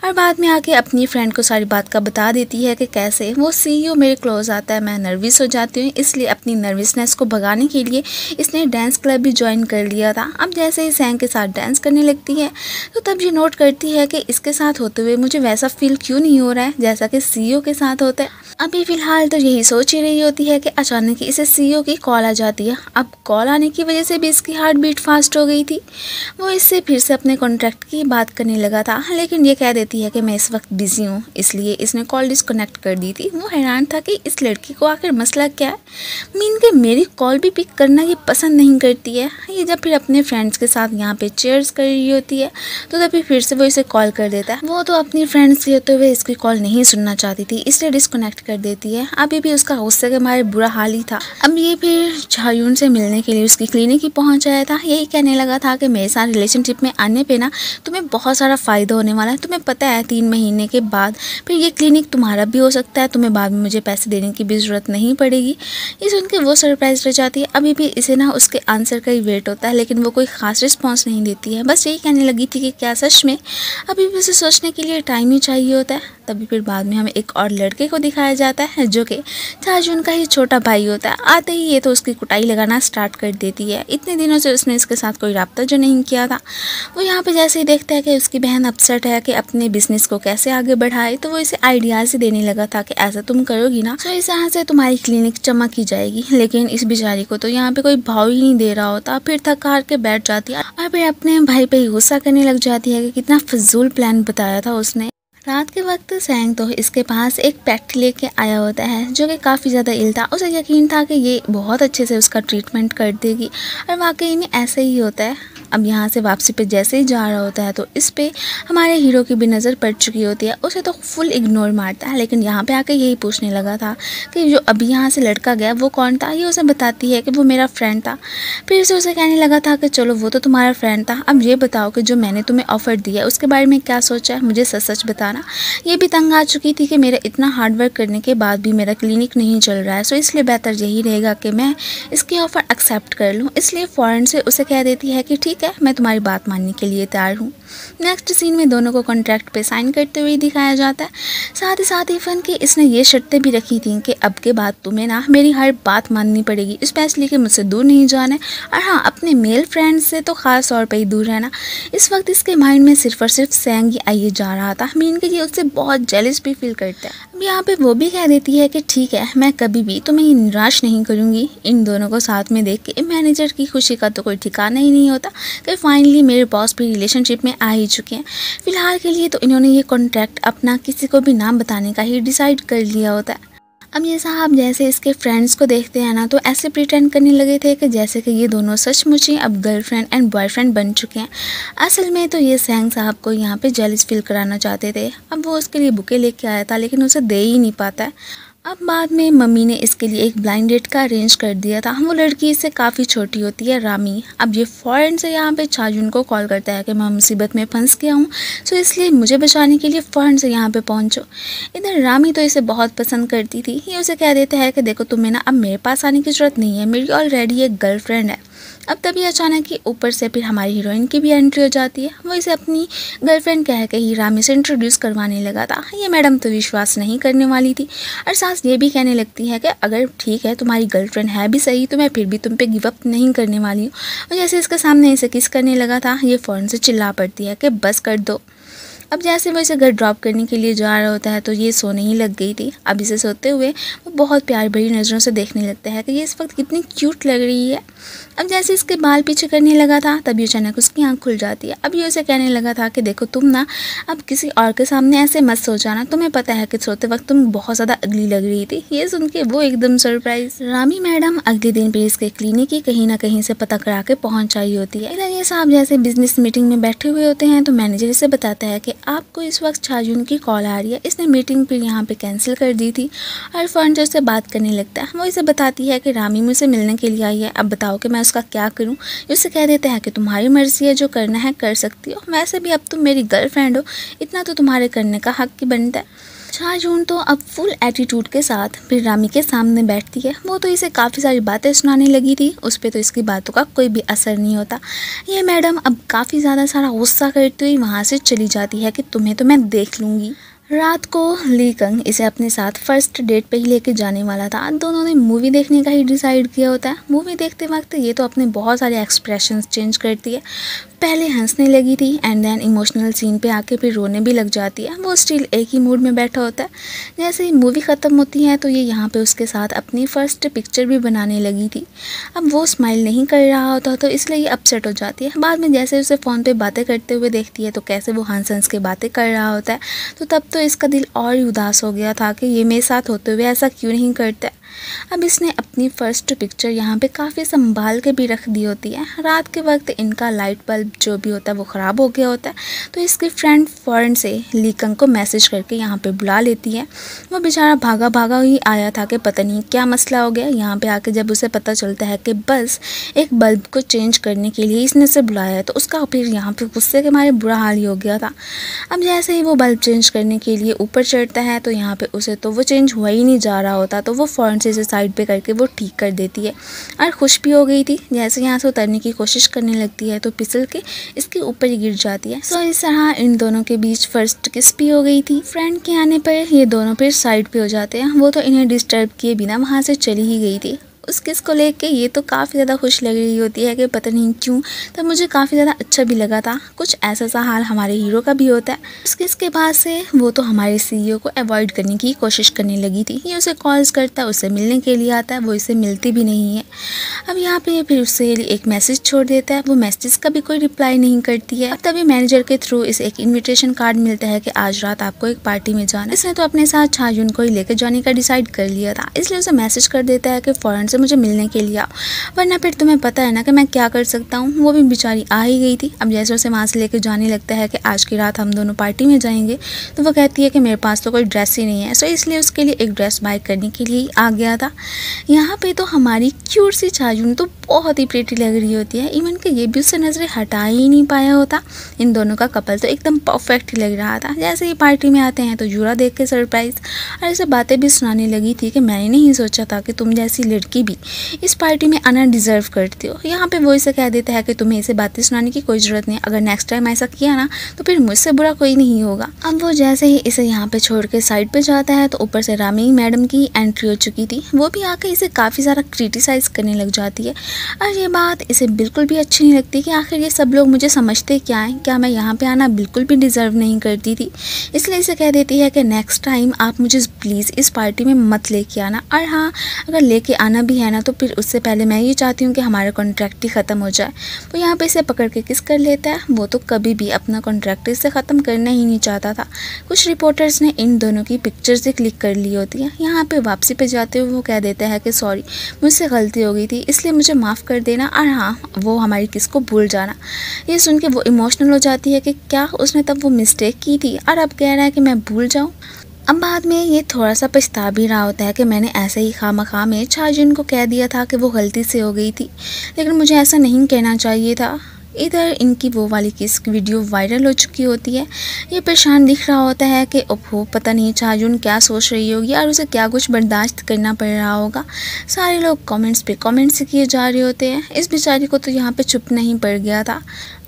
और बाद में आके अपनी फ्रेंड को सारी बात का बता देती है कि कैसे वो सीईओ मेरे क्लोज आता है, मैं नर्वस हो जाती हूँ, इसलिए अपनी नर्वसनेस को भगाने के लिए इसने डांस क्लब भी ज्वाइन कर लिया था। अब जैसे ही सैंग के साथ डांस करने लगती है तो तब ये नोट करती है कि इसके साथ होते हुए मुझे वैसा फील क्यों नहीं हो रहा है जैसा कि सीईओ के साथ होता है। अभी फ़िलहाल तो यही सोच ही रही होती है कि अचानक ही इसे सीईओ की कॉल आ जाती है। अब कॉल आने की वजह से भी इसकी हार्ट बीट फास्ट हो गई थी। वो इससे फिर से अपने कॉन्ट्रैक्ट की बात करने लगा था, लेकिन ये कह देती है कि मैं इस वक्त बिजी हूँ, इसलिए इसने कॉल डिस्कनेक्ट कर दी थी। वो हैरान था कि इस लड़की को आखिर मसला क्या है। मीन के मेरी कॉल भी पिक करना ये पसंद नहीं करती है। ये जब फिर अपने फ्रेंड्स के साथ यहाँ पे चेयर्स कर रही होती है तो तभी फिर से वो इसे कॉल कर देता है। वो तो अपनी फ्रेंड्स के होते हुए इसकी कॉल नहीं सुनना चाहती थी, इसलिए डिस्कनेक्ट कर देती है। अभी भी उसका गुस्से के मारे बुरा हाल ही था। अब ये फिर चायून से मिलने के लिए उसकी क्लिनिक ही पहुंच आया था। यही कहने लगा था कि मेरे साथ रिलेशनशिप में आने पे ना तुम्हें बहुत सारा फ़ायदा होने वाला है। तुम्हें पता है 3 महीने के बाद फिर ये क्लिनिक तुम्हारा भी हो सकता है, तुम्हें बाद में मुझे पैसे देने की भी ज़रूरत नहीं पड़ेगी। ये सुन के वो सरप्राइज रह जाती है। अभी भी इसे ना उसके आंसर का ही वेट होता है, लेकिन वो कोई ख़ास रिस्पॉन्स नहीं देती है। बस यही कहने लगी थी कि क्या सच में। अभी भी उसे सोचने के लिए टाइम ही चाहिए होता है। तभी फिर बाद में हमें एक और लड़के को दिखाया जाता है जो कि चाजून का ही छोटा भाई होता है। आते ही ये तो उसकी कुटाई लगाना स्टार्ट कर देती है। इतने दिनों से उसने इसके साथ कोई रब्ता जो नहीं किया था। वो यहाँ पे जैसे ही देखता है कि उसकी बहन अपसेट है कि अपने बिजनेस को कैसे आगे बढ़ाए, तो वो इसे आइडियाज ही देने लगा था कि ऐसा तुम करोगी ना तो इस यहाँ से तुम्हारी क्लिनिक चमक ही जाएगी। लेकिन इस बेचारी को तो यहाँ पे कोई भाव ही नहीं दे रहा होता। फिर थक हार के बैठ जाती है और फिर अपने भाई पे गुस्सा करने लग जाती है कि कितना फजूल प्लान बताया था उसने। रात के वक्त सैंग तो इसके पास एक पेट लेके आया होता है जो कि काफ़ी ज़्यादा इल था। उसे यकीन था कि ये बहुत अच्छे से उसका ट्रीटमेंट कर देगी और वाकई में ऐसा ही होता है। अब यहाँ से वापसी पे जैसे ही जा रहा होता है तो इस पे हमारे हीरो की भी नज़र पड़ चुकी होती है। उसे तो फुल इग्नोर मारता है, लेकिन यहाँ पे आके यही पूछने लगा था कि जो अभी यहाँ से लड़का गया वो कौन था। ये उसे बताती है कि वो मेरा फ्रेंड था। फिर से उसे कहने लगा था कि चलो वो तो तुम्हारा फ्रेंड था, अब ये बताओ कि जो मैंने तुम्हें ऑफ़र दिया है उसके बारे में क्या सोचा है, मुझे सच सच बताना। ये भी तंग आ चुकी थी कि मेरा इतना हार्डवर्क करने के बाद भी मेरा क्लिनिक नहीं चल रहा है, सो इसलिए बेहतर यही रहेगा कि मैं इसकी ऑफ़र एक्सेप्ट कर लूँ। इसलिए फ़ौरन से उसे कह देती है कि ठीक है, मैं तुम्हारी बात मानने के लिए तैयार हूँ। नेक्स्ट सीन में दोनों को कॉन्ट्रैक्ट पे साइन करते हुए दिखाया जाता है। साथ ही फन कि इसने ये शर्तें भी रखी थी कि अब के बाद तुम्हें ना मेरी हर बात माननी पड़ेगी, स्पेशली कि मुझसे दूर नहीं जाना है, और हाँ अपने मेल फ्रेंड्स से तो ख़ास तौर पर ही दूर रहना। इस वक्त इसके माइंड में सिर्फ और सिर्फ सैंग ही आइए जा रहा था। मीन कि ये उससे बहुत जेलस भी फील करता है। अब यहाँ पे वो भी कह देती है कि ठीक है, मैं कभी भी तुम्हें निराश नहीं करूँगी। इन दोनों को साथ में देख के मैनेजर की खुशी का तो कोई ठिकाना ही नहीं होता कि फाइनली मेरे बॉस भी रिलेशनशिप में आ ही चुके हैं। फिलहाल के लिए तो इन्होंने ये कॉन्ट्रैक्ट अपना किसी को भी नाम बताने का ही डिसाइड कर लिया होता है। अब ये साहब जैसे इसके फ्रेंड्स को देखते हैं ना तो ऐसे प्रिटेंड करने लगे थे कि जैसे कि ये दोनों सचमुच ही अब गर्लफ्रेंड एंड बॉयफ्रेंड बन चुके हैं। असल में तो ये सैंग साहब को यहाँ पे जेलस फील कराना चाहते थे। अब वो उसके लिए बुके लेके आया था लेकिन उसे दे ही नहीं पाता है। अब बाद में मम्मी ने इसके लिए एक ब्लाइंड डेट का अरेंज कर दिया था। वो लड़की इससे काफ़ी छोटी होती है, रामी। अब ये फ़ौरन से यहाँ पे चाजून को कॉल करता है कि मैं मुसीबत में फंस गया हूँ, सो इसलिए मुझे बचाने के लिए फ़ौरन से यहाँ पे पहुँचो। इधर रामी तो इसे बहुत पसंद करती थी। ये उसे कह देता है कि देखो तुम्हें ना अब मेरे पास आने की ज़रूरत नहीं है, मेरी ऑलरेडी एक गर्लफ्रेंड है। अब तभी अचानक ही ऊपर से फिर हमारी हीरोइन की भी एंट्री हो जाती है। वो इसे अपनी गर्लफ्रेंड कह के ही रामी से इंट्रोड्यूस करवाने लगा था। ये मैडम तो विश्वास नहीं करने वाली थी और साथ ये भी कहने लगती है कि अगर ठीक है तुम्हारी गर्लफ्रेंड है भी सही तो मैं फिर भी तुम पे गिव अप नहीं करने वाली हूँ। और जैसे इसके सामने इसे किस करने लगा था, ये फ़ौरन से चिल्ला पड़ती है कि बस कर दो। अब जैसे वो इसे घर ड्रॉप करने के लिए जा रहा होता है तो ये सोने ही लग गई थी। अब इसे सोते हुए वो बहुत प्यार भरी नज़रों से देखने लगता है कि ये इस वक्त कितनी क्यूट लग रही है। अब जैसे इसके बाल पीछे करने लगा था तभी अचानक उसकी आंख खुल जाती है। अब ये उसे कहने लगा था कि देखो तुम ना अब किसी और के सामने ऐसे मत सो जाना, तुम्हें पता है कि सोते वक्त तुम बहुत ज़्यादा अगली लग रही थी। ये सुन के वो एकदम सरप्राइज। रामी मैडम अगले दिन फिर इसके क्लिनिक की कहीं ना कहीं से पता करा के पहुँच आई होती है। इधर ये साहब जैसे बिजनेस मीटिंग में बैठे हुए होते हैं तो मैनेजर इसे बताता है कि आपको इस वक्त चाजून की कॉल आ रही है, इसने मीटिंग फिर यहाँ पे कैंसिल कर दी थी। और फर्नीचर से बात करने लगता है। वो इसे बताती है कि रामी मुझसे मिलने के लिए आई है, अब बताओ कि मैं उसका क्या करूं। उससे कह देते हैं कि तुम्हारी मर्जी है, जो करना है कर सकती हो, वैसे भी अब तुम मेरी गर्लफ्रेंड हो, इतना तो तुम्हारे करने का हक ही बनता है। चाजून तो अब फुल एटीट्यूड के साथ फिर रामी के सामने बैठती है। वो तो इसे काफ़ी सारी बातें सुनाने लगी थी, उस पर तो इसकी बातों का कोई भी असर नहीं होता। ये मैडम अब काफ़ी ज़्यादा सारा गुस्सा करती हुई वहाँ से चली जाती है कि तुम्हें तो मैं देख लूँगी। रात को ली कंग इसे अपने साथ फर्स्ट डेट पे ही लेके जाने वाला था। दोनों ने मूवी देखने का ही डिसाइड किया होता है। मूवी देखते वक्त ये तो अपने बहुत सारे एक्सप्रेशंस चेंज करती है। पहले हंसने लगी थी एंड देन इमोशनल सीन पे आके फिर रोने भी लग जाती है। वो स्टिल एक ही मूड में बैठा होता है। जैसे ही मूवी ख़त्म होती है तो ये यहाँ पे उसके साथ अपनी फ़र्स्ट पिक्चर भी बनाने लगी थी। अब वो स्माइल नहीं कर रहा होता तो इसलिए ये अपसेट हो जाती है। बाद में जैसे उसे फ़ोन पे बातें करते हुए देखती है तो कैसे वो हंस हंस के बातें कर रहा होता है, तो तब तो इसका दिल और ही उदास हो गया था कि ये मेरे साथ होते हुए ऐसा क्यों नहीं करता। अब इसने अपनी फ़र्स्ट पिक्चर यहाँ पे काफ़ी संभाल के भी रख दी होती है। रात के वक्त इनका लाइट बल्ब जो भी होता है वो ख़राब हो गया होता है, तो इसकी फ्रेंड फ़ौरन से ली कंग को मैसेज करके यहाँ पे बुला लेती है। वो बेचारा भागा भागा ही आया था कि पता नहीं क्या मसला हो गया। यहाँ पे आके जब उसे पता चलता है कि बस एक बल्ब को चेंज करने के लिए इसने उसे बुलाया है, तो उसका फिर यहाँ पे गुस्से के मारे बुरा हाल ही हो गया था। अब जैसे ही वो बल्ब चेंज करने के लिए ऊपर चढ़ता है तो यहाँ पे उसे तो वो चेंज हुआ ही नहीं जा रहा होता, तो वो फ़ौरन अच्छे से साइड पे करके वो ठीक कर देती है और खुश भी हो गई थी। जैसे यहाँ से उतरने की कोशिश करने लगती है तो फिसल के इसके ऊपर ही गिर जाती है। सो इस तरह इन दोनों के बीच फर्स्ट किस भी हो गई थी। फ्रेंड के आने पर ये दोनों फिर साइड पे हो जाते हैं। वो तो इन्हें डिस्टर्ब किए बिना वहाँ से चली ही गई थी। उस किस को लेके ये तो काफ़ी ज़्यादा खुश लग रही होती है कि पता नहीं क्यों, तब मुझे काफ़ी ज़्यादा अच्छा भी लगा था। कुछ ऐसा सा हाल हमारे हीरो का भी होता है। उस किस के बाद से वो तो हमारे सीईओ को अवॉइड करने की कोशिश करने लगी थी। ये उसे कॉल्स करता है, उससे मिलने के लिए आता है, वो इसे मिलती भी नहीं है। अब यहाँ पे फिर उससे एक मैसेज छोड़ देता है, वो मैसेज का भी कोई रिप्लाई नहीं करती है। अब तभी मैनेजर के थ्रू इसे एक इन्विटेशन कार्ड मिलता है कि आज रात आपको एक पार्टी में जाना है। इसने तो अपने साथ छाजुन को ही लेकर जाने का डिसाइड कर लिया था, इसलिए उसे मैसेज कर देता है कि फौरन से मुझे मिलने के लिए आओ, वरना फिर तुम्हें पता है ना कि मैं क्या कर सकता हूँ। वो भी बेचारी आ ही गई थी। अब जैसे उसे वहाँ से लेकर जाने लगता है कि आज की रात हम दोनों पार्टी में जाएंगे, तो वो कहती है कि मेरे पास तो कोई ड्रेस ही नहीं है। सो इसलिए उसके लिए एक ड्रेस बाय करने के लिए आ गया था। यहाँ पे तो हमारी क्यूट सी छाजुन तो बहुत ही प्रेटी लग रही होती है। इवन कि ये भी उससे नजरें हटा ही नहीं पाया होता। इन दोनों का कपल तो एकदम परफेक्ट ही लग रहा था। जैसे ही पार्टी में आते हैं तो यूरा देख के सरप्राइज और ऐसे बातें भी सुनाने लगी थी कि मैंने नहीं सोचा था कि तुम जैसी लड़की भी इस पार्टी में आना डिजर्व करती हो। यहाँ पे वो इसे कह देता है कि तुम्हें इसे बातें सुनाने की कोई ज़रूरत नहीं, अगर नेक्स्ट टाइम ऐसा किया ना तो फिर मुझसे बुरा कोई नहीं होगा। अब वो जैसे ही इसे यहाँ पे छोड़ के साइड पे जाता है तो ऊपर से रामी मैडम की एंट्री हो चुकी थी। वो भी आकर इसे काफ़ी सारा क्रिटिसाइज करने लग जाती है और ये बात इसे बिल्कुल भी अच्छी नहीं लगती कि आखिर ये सब लोग मुझे समझते क्या हैं, क्या मैं यहाँ पे आना बिल्कुल भी डिज़र्व नहीं करती थी। इसलिए इसे कह देती है कि नेक्स्ट टाइम आप मुझे प्लीज़ इस पार्टी में मत लेके आना, और हाँ अगर लेके आना भी है ना तो फिर उससे पहले मैं ये चाहती हूँ कि हमारा कॉन्ट्रैक्ट ही ख़त्म हो जाए। वो यहाँ पे इसे पकड़ के किस कर लेता है। वो तो कभी भी अपना कॉन्ट्रैक्ट इससे ख़त्म करना ही नहीं चाहता था। कुछ रिपोर्टर्स ने इन दोनों की पिक्चर्स से क्लिक कर ली होती है। यहाँ पे वापसी पे जाते हुए वो कह देता है कि सॉरी मुझसे गलती हो गई थी, इसलिए मुझे माफ़ कर देना, और हाँ वो हमारी किस को भूल जाना। ये सुन के वो इमोशनल हो जाती है कि क्या उसने तब वो मिस्टेक की थी और अब कह रहा है कि मैं भूल जाऊँ। अब बाद में ये थोड़ा सा पछता भी रहा होता है कि मैंने ऐसे ही खामखा में छाजुन को कह दिया था कि वो गलती से हो गई थी, लेकिन मुझे ऐसा नहीं कहना चाहिए था। इधर इनकी वो वाली किस वीडियो वायरल हो चुकी होती है। ये परेशान दिख रहा होता है कि ओहो पता नहीं छाजुन क्या सोच रही होगी और उसे क्या कुछ बर्दाश्त करना पड़ रहा होगा। सारे लोग कमेंट्स पे कमेंट्स किए जा रहे होते हैं। इस बेचारी को तो यहाँ पे चुप नहीं पड़ गया था।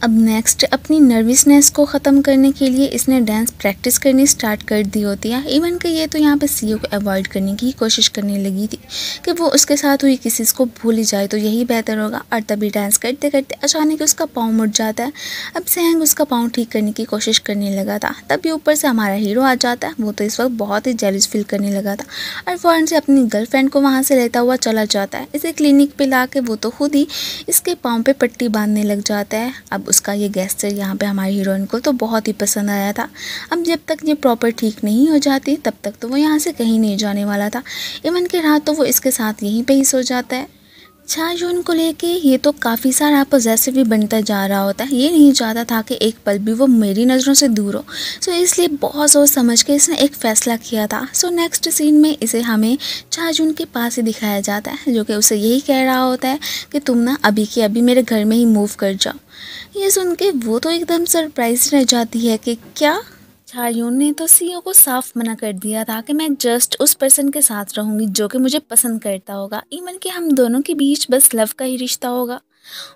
अब नेक्स्ट अपनी नर्वसनेस को ख़त्म करने के लिए इसने डांस प्रैक्टिस करनी स्टार्ट कर दी होती है। इवन कि ये तो यहाँ पे सीईओ को अवॉइड करने की कोशिश करने लगी थी कि वो उसके साथ हुई किसी को भूल ही जाए तो यही बेहतर होगा। और तभी डांस करते करते अचानक उसका पाँव मुड़ जाता है। अब सेहंग उसका पाँव ठीक करने की कोशिश करने लगा था, तभी ऊपर से हमारा हीरो आ जाता है। वो तो इस वक्त बहुत ही जेलस फील करने लगा था और फ़ौरन से अपनी गर्लफ्रेंड को वहाँ से लेता हुआ चला जाता है। इसे क्लिनिक पे ला के वो तो खुद ही इसके पाँव पे पट्टी बांधने लग जाता है। अब उसका ये गेस्चर यहाँ पे हमारी हीरोइन को तो बहुत ही पसंद आया था। अब जब तक ये प्रॉपर ठीक नहीं हो जाती तब तक तो वो यहाँ से कहीं नहीं जाने वाला था। इवन के रात तो वो इसके साथ यहीं पे ही सो जाता है। छाजुन को लेके ये तो काफ़ी सारा पॉजेसिव भी बनता जा रहा होता है। ये नहीं चाहता था कि एक पल भी वो मेरी नज़रों से दूर हो। सो इसलिए बहुत सोच समझ के इसने एक फ़ैसला किया था। सो नेक्स्ट सीन में इसे हमें छाजुन के पास ही दिखाया जाता है, जो कि उसे यही कह रहा होता है कि तुम ना अभी के अभी मेरे घर में ही मूव कर जाओ। ये सुन के वो तो एकदम सरप्राइज रह जाती है कि क्या। छाजुन ने तो सीईओ को साफ मना कर दिया था कि मैं जस्ट उस पर्सन के साथ रहूँगी जो कि मुझे पसंद करता होगा, इवन कि हम दोनों के बीच बस लव का ही रिश्ता होगा।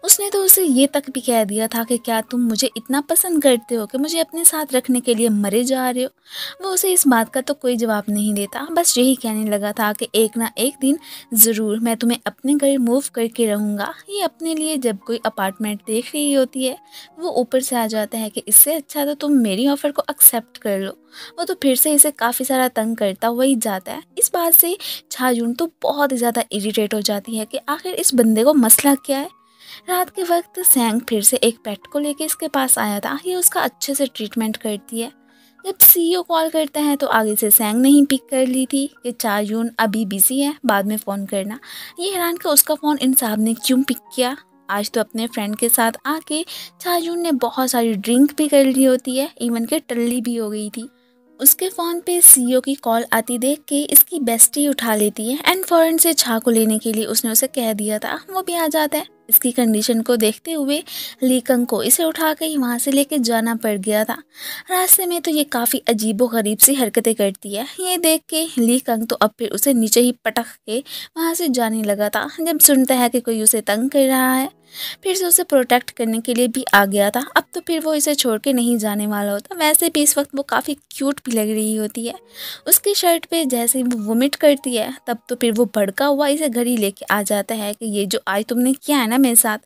उसने तो उसे ये तक भी कह दिया था कि क्या तुम मुझे इतना पसंद करते हो कि मुझे अपने साथ रखने के लिए मरे जा रहे हो। वो उसे इस बात का तो कोई जवाब नहीं देता, बस यही कहने लगा था कि एक ना एक दिन ज़रूर मैं तुम्हें अपने घर मूव करके रहूँगा। ये अपने लिए जब कोई अपार्टमेंट देख रही होती है वो ऊपर से आ जाता है कि इससे अच्छा तो तुम मेरी ऑफ़र को एक्सेप्ट कर लो। वो तो फिर से इसे काफ़ी सारा तंग करता हुआ ही जाता है। इस बात से छाजुन तो बहुत ही ज़्यादा इरिटेट हो जाती है कि आखिर इस बंदे को मसला क्या है। रात के वक्त सेंग फिर से एक पेट को लेके इसके पास आया था। ये उसका अच्छे से ट्रीटमेंट करती है। जब सीईओ कॉल करता है तो आगे से सेंग ने ही पिक कर ली थी कि छाजुन अभी बिजी है, बाद में फ़ोन करना। ये हैरान कि उसका फ़ोन इन साहब ने क्यों पिक किया। आज तो अपने फ्रेंड के साथ आके छाजुन ने बहुत सारी ड्रिंक भी कर ली होती है, इवन के टल्ली भी हो गई थी। उसके फ़ोन पे सीईओ की कॉल आती देख के इसकी बेस्टी उठा लेती है एंड फौरन से छा को लेने के लिए उसने उसे कह दिया था वो भी आ जाता है। इसकी कंडीशन को देखते हुए ली कंग को इसे उठा के वहाँ से लेके जाना पड़ गया था। रास्ते में तो ये काफ़ी अजीबोगरीब सी हरकतें करती है। ये देख के ली कंग तो अब फिर उसे नीचे ही पटक के वहाँ से जाने लगा था। जब सुनता है कि कोई उसे तंग कर रहा है फिर से उसे प्रोटेक्ट करने के लिए भी आ गया था। अब तो फिर वो इसे छोड़ के नहीं जाने वाला होता। वैसे भी इस वक्त वो काफ़ी क्यूट भी लग रही होती है। उसकी शर्ट पे जैसे ही वो वोमिट करती है तब तो फिर वो भड़का हुआ इसे घर ही लेके आ जाता है कि ये जो आज तुमने किया है ना मेरे साथ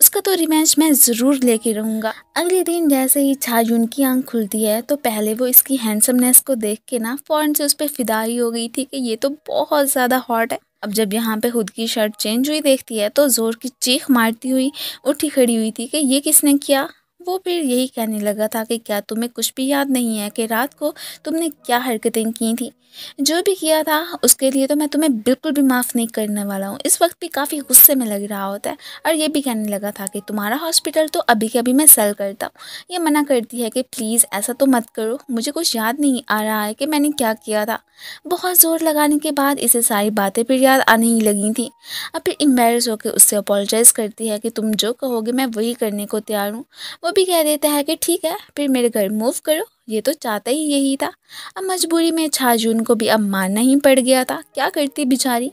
उसका तो रिवेंज मैं ज़रूर लेके रहूँगा। अगले दिन जैसे ही छायून की आंख खुलती है तो पहले वो इसकी हैंडसमनेस को देख के ना फ़ौरन से उस पर फिदा ही हो गई थी कि ये तो बहुत ज़्यादा हॉट है। अब जब यहाँ पे खुद की शर्ट चेंज हुई देखती है तो ज़ोर की चीख मारती हुई उठी खड़ी हुई थी कि ये किसने किया। वो फिर यही कहने लगा था कि क्या तुम्हें कुछ भी याद नहीं है कि रात को तुमने क्या हरकतें की थी। जो भी किया था उसके लिए तो मैं तुम्हें बिल्कुल भी माफ़ नहीं करने वाला हूँ। इस वक्त भी काफ़ी गुस्से में लग रहा होता है और ये भी कहने लगा था कि तुम्हारा हॉस्पिटल तो अभी के अभी मैं सेल करता हूँ। ये मना करती है कि प्लीज़ ऐसा तो मत करो, मुझे कुछ याद नहीं आ रहा है कि मैंने क्या किया था। बहुत ज़ोर लगाने के बाद इसे सारी बातें फिर याद आने ही लगी थी। अब फिर एम्बेरस होकर उससे अपोलोजाइज़ करती है कि तुम जो कहोगे मैं वही करने को तैयार हूँ। वो भी कह देता है कि ठीक है फिर मेरे घर मूव करो, ये तो चाहता ही यही था। अब मजबूरी में छाजून को भी अब मानना ही पड़ गया था, क्या करती बेचारी।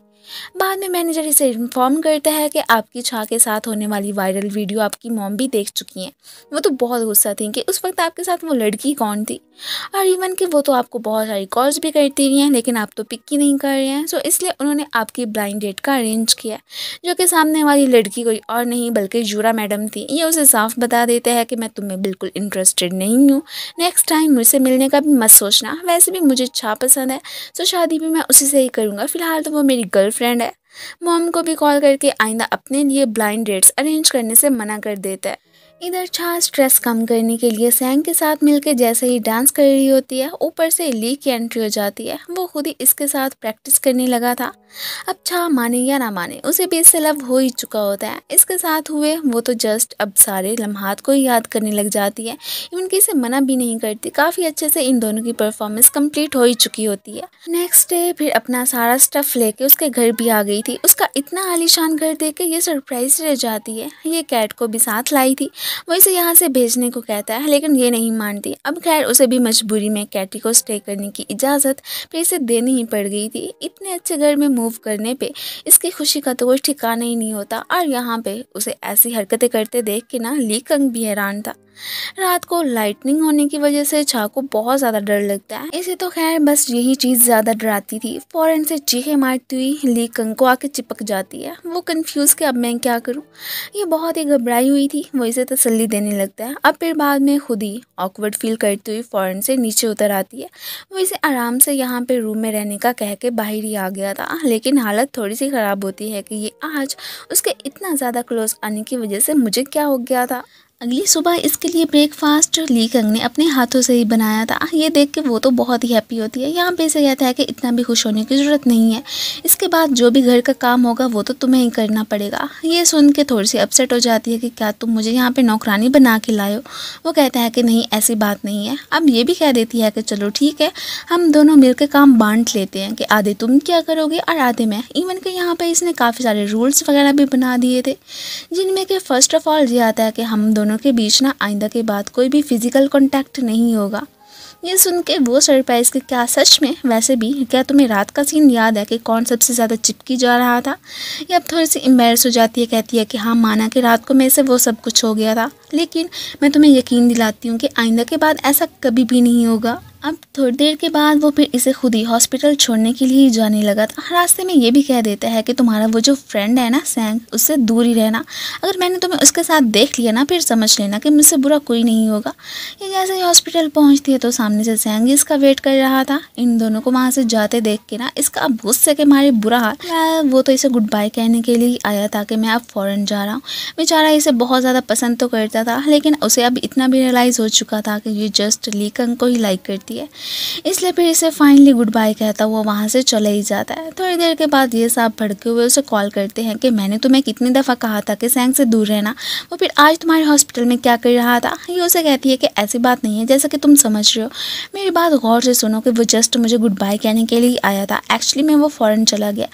बाद में मैनेजर इसे इन्फॉर्म करता है कि आपकी छा के साथ होने वाली वायरल वीडियो आपकी मॉम भी देख चुकी हैं। वो तो बहुत गुस्सा थी कि उस वक्त आपके साथ वो लड़की कौन थी और इवन कि वो तो आपको बहुत सारी कॉल्स भी करती रही हैं लेकिन आप तो पिक ही नहीं कर रहे हैं। सो इसलिए उन्होंने आपकी ब्लाइंड डेट का अरेंज किया जो कि सामने वाली लड़की कोई और नहीं बल्कि जूरा मैडम थी। ये उसे साफ बता देते हैं कि मैं तुम्हें बिल्कुल इंटरेस्टेड नहीं हूँ, नेक्स्ट टाइम मुझसे मिलने का भी मत सोचना। वैसे भी मुझे छा पसंद है सो शादी भी मैं उसी से ही करूँगा, फिलहाल तो वो मेरी गर्लफ्रेंड है। मॉम को भी कॉल करके आइंदा अपने लिए ब्लाइंड डेट्स अरेंज करने से मना कर देता है। इधर छा स्ट्रेस कम करने के लिए सैंग के साथ मिलकर जैसे ही डांस कर रही होती है ऊपर से ली की एंट्री हो जाती है। वो खुद ही इसके साथ प्रैक्टिस करने लगा था। अब छा माने या ना माने उसे भी इससे लव हो ही चुका होता है। इसके साथ हुए वो तो जस्ट अब सारे लम्हात को ही याद करने लग जाती है, इवन कि इसे मना भी नहीं करती। काफ़ी अच्छे से इन दोनों की परफॉर्मेंस कंप्लीट हो ही चुकी होती है। नेक्स्ट डे फिर अपना सारा स्टफ लेके उसके घर भी आ गई थी। उसका इतना आलीशान घर देख के ये सरप्राइज रह जाती है। ये कैट को भी साथ लाई थी, वो इसे यहाँ से भेजने को कहता है लेकिन ये नहीं मानती। अब खैर उसे भी मजबूरी में कैटी को स्टे करने की इजाज़त फिर इसे देनी ही पड़ गई थी। इतने अच्छे घर में मूव करने पे इसकी खुशी का तो कोई ठिकाना ही नहीं होता और यहाँ पे उसे ऐसी हरकतें करते देख के ना ली कंग भी हैरान था। रात को लाइटनिंग होने की वजह से छा को बहुत ज़्यादा डर लगता है। इसे तो खैर बस यही चीज़ ज़्यादा डराती थी। फौरन से चीखें मारती हुई ली कंग को आके चिपक जाती है। वो कंफ्यूज कि अब मैं क्या करूं। ये बहुत ही घबराई हुई थी। वो इसे तसल्ली देने लगता है। अब फिर बाद में खुद ही ऑकवर्ड फील करती हुई फौरन से नीचे उतर आती है। वो इसे आराम से यहाँ पे रूम में रहने का कह के बाहर ही आ गया था लेकिन हालत थोड़ी सी ख़राब होती है कि ये आज उसके इतना ज़्यादा क्लोज आने की वजह से मुझे क्या हो गया था। अगली सुबह इसके लिए ब्रेकफास्ट ली कंग ने अपने हाथों से ही बनाया था। ये देख के वो तो बहुत ही हैप्पी होती है। यहाँ पे इसे कहता है कि इतना भी खुश होने की ज़रूरत नहीं है, इसके बाद जो भी घर का काम होगा वो तो तुम्हें ही करना पड़ेगा। ये सुन के थोड़ी सी अपसेट हो जाती है कि क्या तुम मुझे यहाँ पे नौकरानी बना के लाए हो। वो कहता है कि नहीं ऐसी बात नहीं है। अब ये भी कह देती है कि चलो ठीक है हम दोनों मिल के काम बांट लेते हैं कि आधे तुम क्या करोगे और आधे मैं। इवन कि यहाँ पर इसने काफ़ी सारे रूल्स वगैरह भी बना दिए थे जिनमें कि फ़र्स्ट ऑफ ऑल ये आता है कि हम दोनों के बीच ना आइंदा के बाद कोई भी फिजिकल कांटेक्ट नहीं होगा। ये सुन के वो सरप्राइज कि क्या सच में। वैसे भी क्या तुम्हें रात का सीन याद है कि कौन सबसे ज़्यादा चिपकी जा रहा था। ये अब थोड़ी सी एम्बेरस हो जाती है, कहती है कि हाँ माना कि रात को मेरे से वो सब कुछ हो गया था लेकिन मैं तुम्हें यकीन दिलाती हूँ कि आइंदा के बाद ऐसा कभी भी नहीं होगा। अब थोड़ी देर के बाद वो फिर इसे खुद ही हॉस्पिटल छोड़ने के लिए जाने लगा था। रास्ते में ये भी कह देता है कि तुम्हारा वो जो फ्रेंड है ना सैंग, उससे दूर ही रहना। अगर मैंने तुम्हें उसके साथ देख लिया ना फिर समझ लेना कि मुझसे बुरा कोई नहीं होगा। ये जैसे ही हॉस्पिटल पहुंचती है तो सामने से सैंग इसका वेट कर रहा था। इन दोनों को वहाँ से जाते देख के ना इसका अब गुस्से के मारे बुरा हाल। वो तो इसे गुड बाय कहने के लिए आया था कि मैं अब फ़ौरन जा रहा हूँ। बेचारा इसे बहुत ज़्यादा पसंद तो करता था लेकिन उसे अब इतना भी रियलाइज़ हो चुका था कि ये जस्ट ली कंग को ही लाइक करती होती है, इसलिए फिर इसे फाइनली गुड बाय कहता हुआ वहाँ से चला ही जाता है। थोड़ी देर के बाद ये साहब भड़के हुए उसे कॉल करते हैं कि मैंने तुम्हें कितनी दफ़ा कहा था कि सैंग से दूर रहना, वो फिर आज तुम्हारे हॉस्पिटल में क्या कर रहा था। ये उसे कहती है कि ऐसी बात नहीं है जैसा कि तुम समझ रहे हो, मेरी बात गौर से सुनो कि वो जस्ट मुझे गुड बाय कहने के लिए आया था, एक्चुअली मैं वो फ़ौरन चला गया।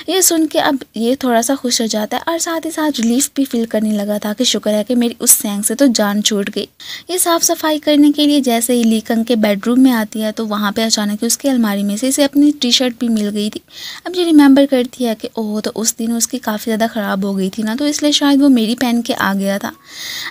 ये सुन के अब ये थोड़ा सा खुश हो जाता है और साथ ही साथ रिलीफ भी फील करने लगा था कि शुक्र है कि मेरी उस सैंग से तो जान छूट गई। ये साफ़ सफाई करने के लिए जैसे ही ली कंग के बेडरूम में आती है तो वहाँ पे अचानक उसकी अलमारी में से इसे अपनी टी शर्ट भी मिल गई थी। अब ये रिमेंबर करती है कि ओह, तो उस दिन उसकी काफ़ी ज़्यादा ख़राब हो गई थी ना, तो इसलिए शायद वो मेरी पहन के आ गया था।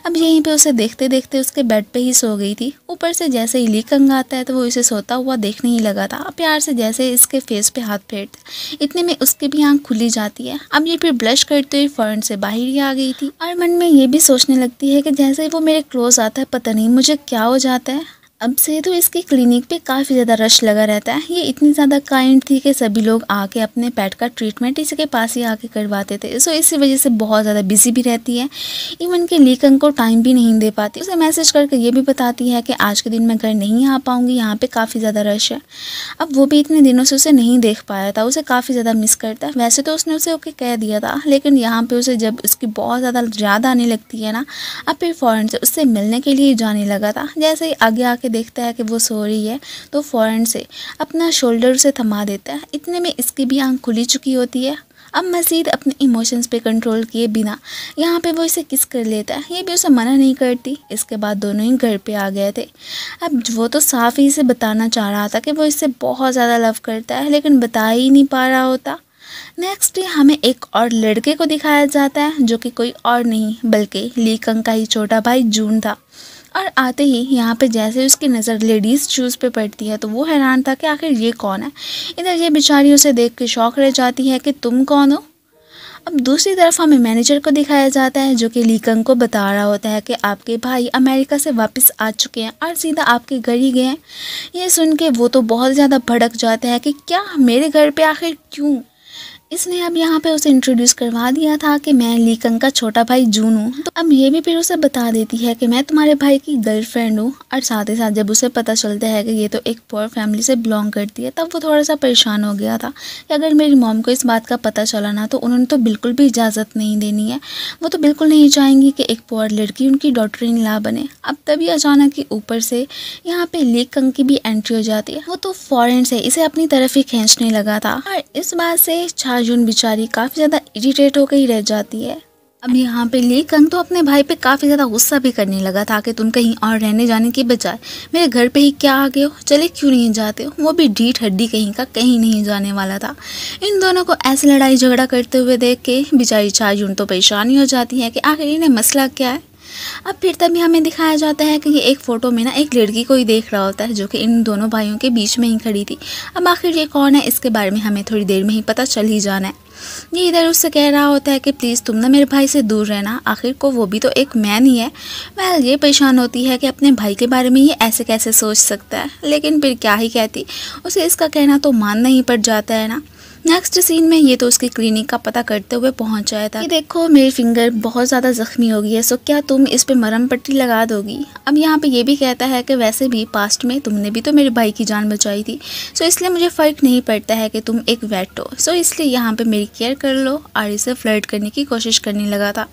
अब यहीं पे उसे देखते देखते उसके बेड पे ही सो गई थी। ऊपर से जैसे ही ली कंग आता है तो वो इसे सोता हुआ देखने ही लगा था। प्यार से जैसे इसके फेस पे हाथ फेरता, इतने में उसकी भी आँख खुली जाती है। अब ये फिर ब्लश करते हुए फ़ौरन से बाहर ही आ गई थी और मन में ये भी सोचने लगती है कि जैसे ही वो मेरे क्लोज आता है पता नहीं मुझे क्या हो जाता है। अब से तो इसकी क्लिनिक पे काफ़ी ज़्यादा रश लगा रहता है। ये इतनी ज़्यादा काइंड थी कि सभी लोग आके अपने पेट का ट्रीटमेंट इसके पास ही आके करवाते थे। सो इसी वजह से बहुत ज़्यादा बिजी भी रहती है। इवन कि ली कंग को टाइम भी नहीं दे पाती। उसे मैसेज करके ये भी बताती है कि आज के दिन मैं घर नहीं आ पाऊँगी, यहाँ पे काफ़ी ज़्यादा रश है। अब वो भी इतने दिनों से उसे नहीं देख पाया था, उसे काफ़ी ज़्यादा मिस करता है। वैसे तो उसने उसे ओके कह दिया था, लेकिन यहाँ पर उसे जब उसकी बहुत ज़्यादा याद आने लगती है ना, अब फिर फ़ौरन से उससे मिलने के लिए जाने लगा था। जैसे ही आगे आके देखता है कि वो सो रही है तो फ़ौरन से अपना शोल्डर से थमा देता है। इतने में इसकी भी आंख खुली चुकी होती है। अब मज़ीद अपने इमोशंस पे कंट्रोल किए बिना यहाँ पे वो इसे किस कर लेता है। ये भी उसे मना नहीं करती। इसके बाद दोनों ही घर पे आ गए थे। अब वो तो साफ ही इसे बताना चाह रहा था कि वो इससे बहुत ज़्यादा लव करता है, लेकिन बता ही नहीं पा रहा होता। नेक्स्ट डे हमें एक और लड़के को दिखाया जाता है जो कि कोई और नहीं बल्कि ली कंग का ही छोटा भाई जून था। और आते ही यहाँ पे जैसे उसकी नज़र लेडीज़ शूज़ पे पड़ती है तो वो हैरान था कि आखिर ये कौन है। इधर ये बेचारी उसे देख के शौक रह जाती है कि तुम कौन हो। अब दूसरी तरफ हमें मैनेजर को दिखाया जाता है जो कि ली कंग को बता रहा होता है कि आपके भाई अमेरिका से वापस आ चुके हैं और सीधा आपके घर ही गए हैं। ये सुन के वो तो बहुत ज़्यादा भड़क जाता है कि क्या मेरे घर पे आखिर क्यों। इसने अब यहाँ पे उसे इंट्रोड्यूस करवा दिया था कि मैं ली कंग का छोटा भाई जून हूँ। तो अब ये भी फिर उसे बता देती है कि मैं तुम्हारे भाई की गर्लफ्रेंड हूँ। और साथ ही साथ जब उसे पता चलता है कि ये तो एक पुअर फैमिली से बिलोंग करती है तब वो थोड़ा सा परेशान हो गया था कि अगर मेरी मॉम को इस बात का पता चला ना तो उन्होंने तो बिल्कुल भी इजाज़त नहीं देनी है। वो तो बिल्कुल नहीं चाहेंगी कि एक पुअर लड़की उनकी डॉटर इन लॉ बने। अब तभी अचानक ही ऊपर से यहाँ पे ली कंग की भी एंट्री हो जाती है। वो तो फॉरेन से इसे अपनी तरफ ही खींचने लगा था और इस बात से जून बेचारी काफ़ी ज़्यादा इरिटेट होकर ही रह जाती है। अब यहाँ पे ली कंग तो अपने भाई पे काफ़ी ज़्यादा गुस्सा भी करने लगा था कि तुम कहीं और रहने जाने की बजाय मेरे घर पे ही क्या आ गए हो, चले क्यों नहीं जाते हो। वो भी ढीठ हड्डी कहीं का कहीं नहीं जाने वाला था। इन दोनों को ऐसे लड़ाई झगड़ा करते हुए देख के बेचारी जून तो परेशानी हो जाती है कि आखिर इन्हें मसला क्या है। अब फिर तभी हमें दिखाया जाता है कि ये एक फ़ोटो में ना एक लड़की को ही देख रहा होता है जो कि इन दोनों भाइयों के बीच में ही खड़ी थी। अब आखिर ये कौन है इसके बारे में हमें थोड़ी देर में ही पता चल ही जाना है। ये इधर उससे कह रहा होता है कि प्लीज़ तुम ना मेरे भाई से दूर रहना, आखिर को वो भी तो एक मैन ही है। वह ये परेशान होती है कि अपने भाई के बारे में ये ऐसे कैसे सोच सकता है, लेकिन फिर क्या ही कहती, उसे इसका कहना तो मानना ही पड़ जाता है ना। नेक्स्ट सीन में ये तो उसकी क्लिनिक का पता करते हुए पहुंच आया था। ये देखो मेरी फिंगर बहुत ज़्यादा ज़ख्मी हो गई है, सो क्या तुम इस पे मरहम पट्टी लगा दोगी। अब यहाँ पे ये भी कहता है कि वैसे भी पास्ट में तुमने भी तो मेरे भाई की जान बचाई थी, सो इसलिए मुझे फ़र्क नहीं पड़ता है कि तुम एक वेट हो, सो इसलिए यहाँ पे मेरी केयर कर लो। और इसे फ्लर्ट करने की कोशिश करने लगा था।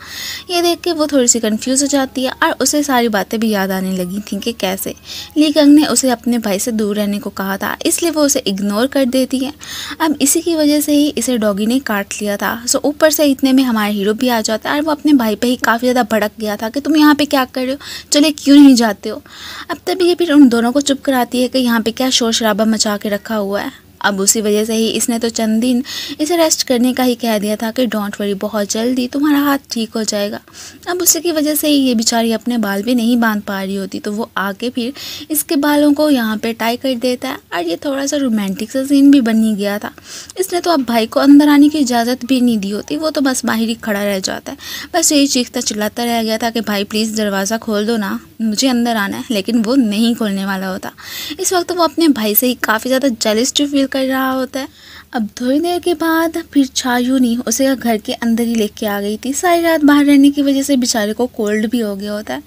ये देख के वो थोड़ी सी कन्फ्यूज़ हो जाती है और उसे सारी बातें भी याद आने लगी थी कि कैसे ली कंग ने उसे अपने भाई से दूर रहने को कहा था, इसलिए वो उसे इग्नोर कर देती है। अब इसी की वजह से ही इसे डॉगी ने काट लिया था। सो ऊपर से इतने में हमारा हीरो भी आ जाता है और वो अपने भाई पे ही काफ़ी ज़्यादा भड़क गया था कि तुम यहाँ पे क्या कर रहे हो, चले क्यों नहीं जाते हो। अब तभी ये फिर उन दोनों को चुप कराती है कि यहाँ पे क्या शोर शराबा मचा के रखा हुआ है। अब उसी वजह से ही इसने तो चंद दिन इसे रेस्ट करने का ही कह दिया था कि डोंट वरी, बहुत जल्दी तुम्हारा हाथ ठीक हो जाएगा। अब उसी की वजह से ही ये बेचारी अपने बाल भी नहीं बांध पा रही होती, तो वो आके फिर इसके बालों को यहाँ पे टाई कर देता है और ये थोड़ा सा रोमांटिक सा सीन भी बन ही गया था। इसने तो अब भाई को अंदर आने की इजाज़त भी नहीं दी होती, वो तो बस बाहर ही खड़ा रह जाता है। बस यही चीखता चिल्लाता रह गया था कि भाई प्लीज़ दरवाज़ा खोल दो ना, मुझे अंदर आना है, लेकिन वो नहीं खोलने वाला होता। इस वक्त वो अपने भाई से ही काफ़ी ज़्यादा जेलस फील कर रहा होता है। अब थोड़ी देर के बाद फिर चायूनी उसे घर के अंदर ही लेके आ गई थी। सारी रात बाहर रहने की वजह से बेचारे को कोल्ड भी हो गया होता है।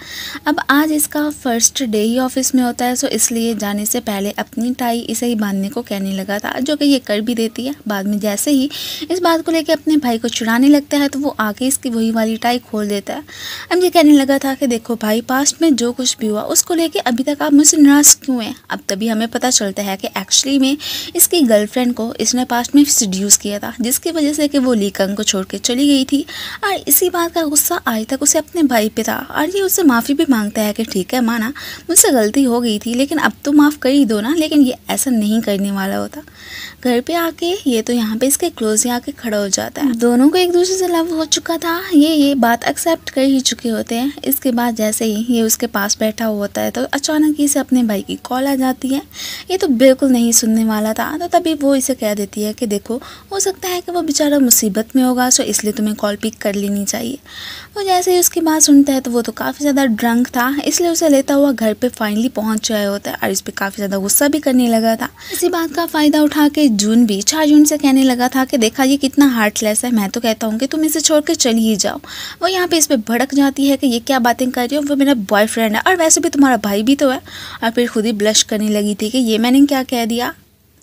अब आज इसका फर्स्ट डे ही ऑफिस में होता है, सो इसलिए जाने से पहले अपनी टाई इसे ही बांधने को कहने लगा था, जो कि ये कर भी देती है। बाद में जैसे ही इस बात को लेकर अपने भाई को चिढ़ाने लगता है तो वो आके इसकी वही वाली टाई खोल देता है। अब ये कहने लगा था कि देखो भाई, पास्ट में जो कुछ भी हुआ उसको लेके अभी तक आप मुझसे नाराज़ क्यों हैं। अब तभी हमें पता चलता है कि एक्चुअली में इसकी गर्लफ्रेंड को इसने पास्ट में सीड्यूस किया था, जिसकी वजह से कि वो ली कंग को छोड़ के चली गई थी। और इसी बात का गुस्सा आज तक उसे अपने भाई पे था और ये उससे माफ़ी भी मांगता है कि ठीक है माना, मुझसे गलती हो गई थी, लेकिन अब तो माफ़ कर ही दो ना। लेकिन ये ऐसा नहीं करने वाला होता। घर पे आके ये तो यहाँ पे इसके क्लोज ही आके खड़ा हो जाता है। दोनों को एक दूसरे से लव हो चुका था, ये बात एक्सेप्ट कर ही चुके होते हैं। इसके बाद जैसे ही ये उसके पास बैठा हुआ होता है तो अचानक ही इसे अपने भाई की कॉल आ जाती है। ये तो बिल्कुल नहीं सुनने वाला था, तो तभी वो इसे कह देती है कि देखो, हो सकता है कि वो बेचारा मुसीबत में होगा, सो इसलिए तुम्हें कॉल पिक कर लेनी चाहिए। वो जैसे ही उसकी बात सुनता है तो वो तो काफ़ी ज़्यादा ड्रंक था, इसलिए उसे लेता हुआ घर पे फाइनली पहुंच गया होता है और इस पर काफ़ी ज़्यादा गुस्सा भी करने लगा था। इसी बात का फ़ायदा उठा के जून भी चायून से कहने लगा था कि देखा ये कितना हार्टलेस है, मैं तो कहता हूँ कि तुम इसे छोड़ के चली ही जाओ। वो यहाँ पे इस पर भड़क जाती है कि ये क्या बातें कर रही हो, वो मेरा बॉयफ्रेंड है और वैसे भी तुम्हारा भाई भी तो है। और फिर खुद ही ब्लश करने लगी थी कि ये मैंने क्या कह दिया।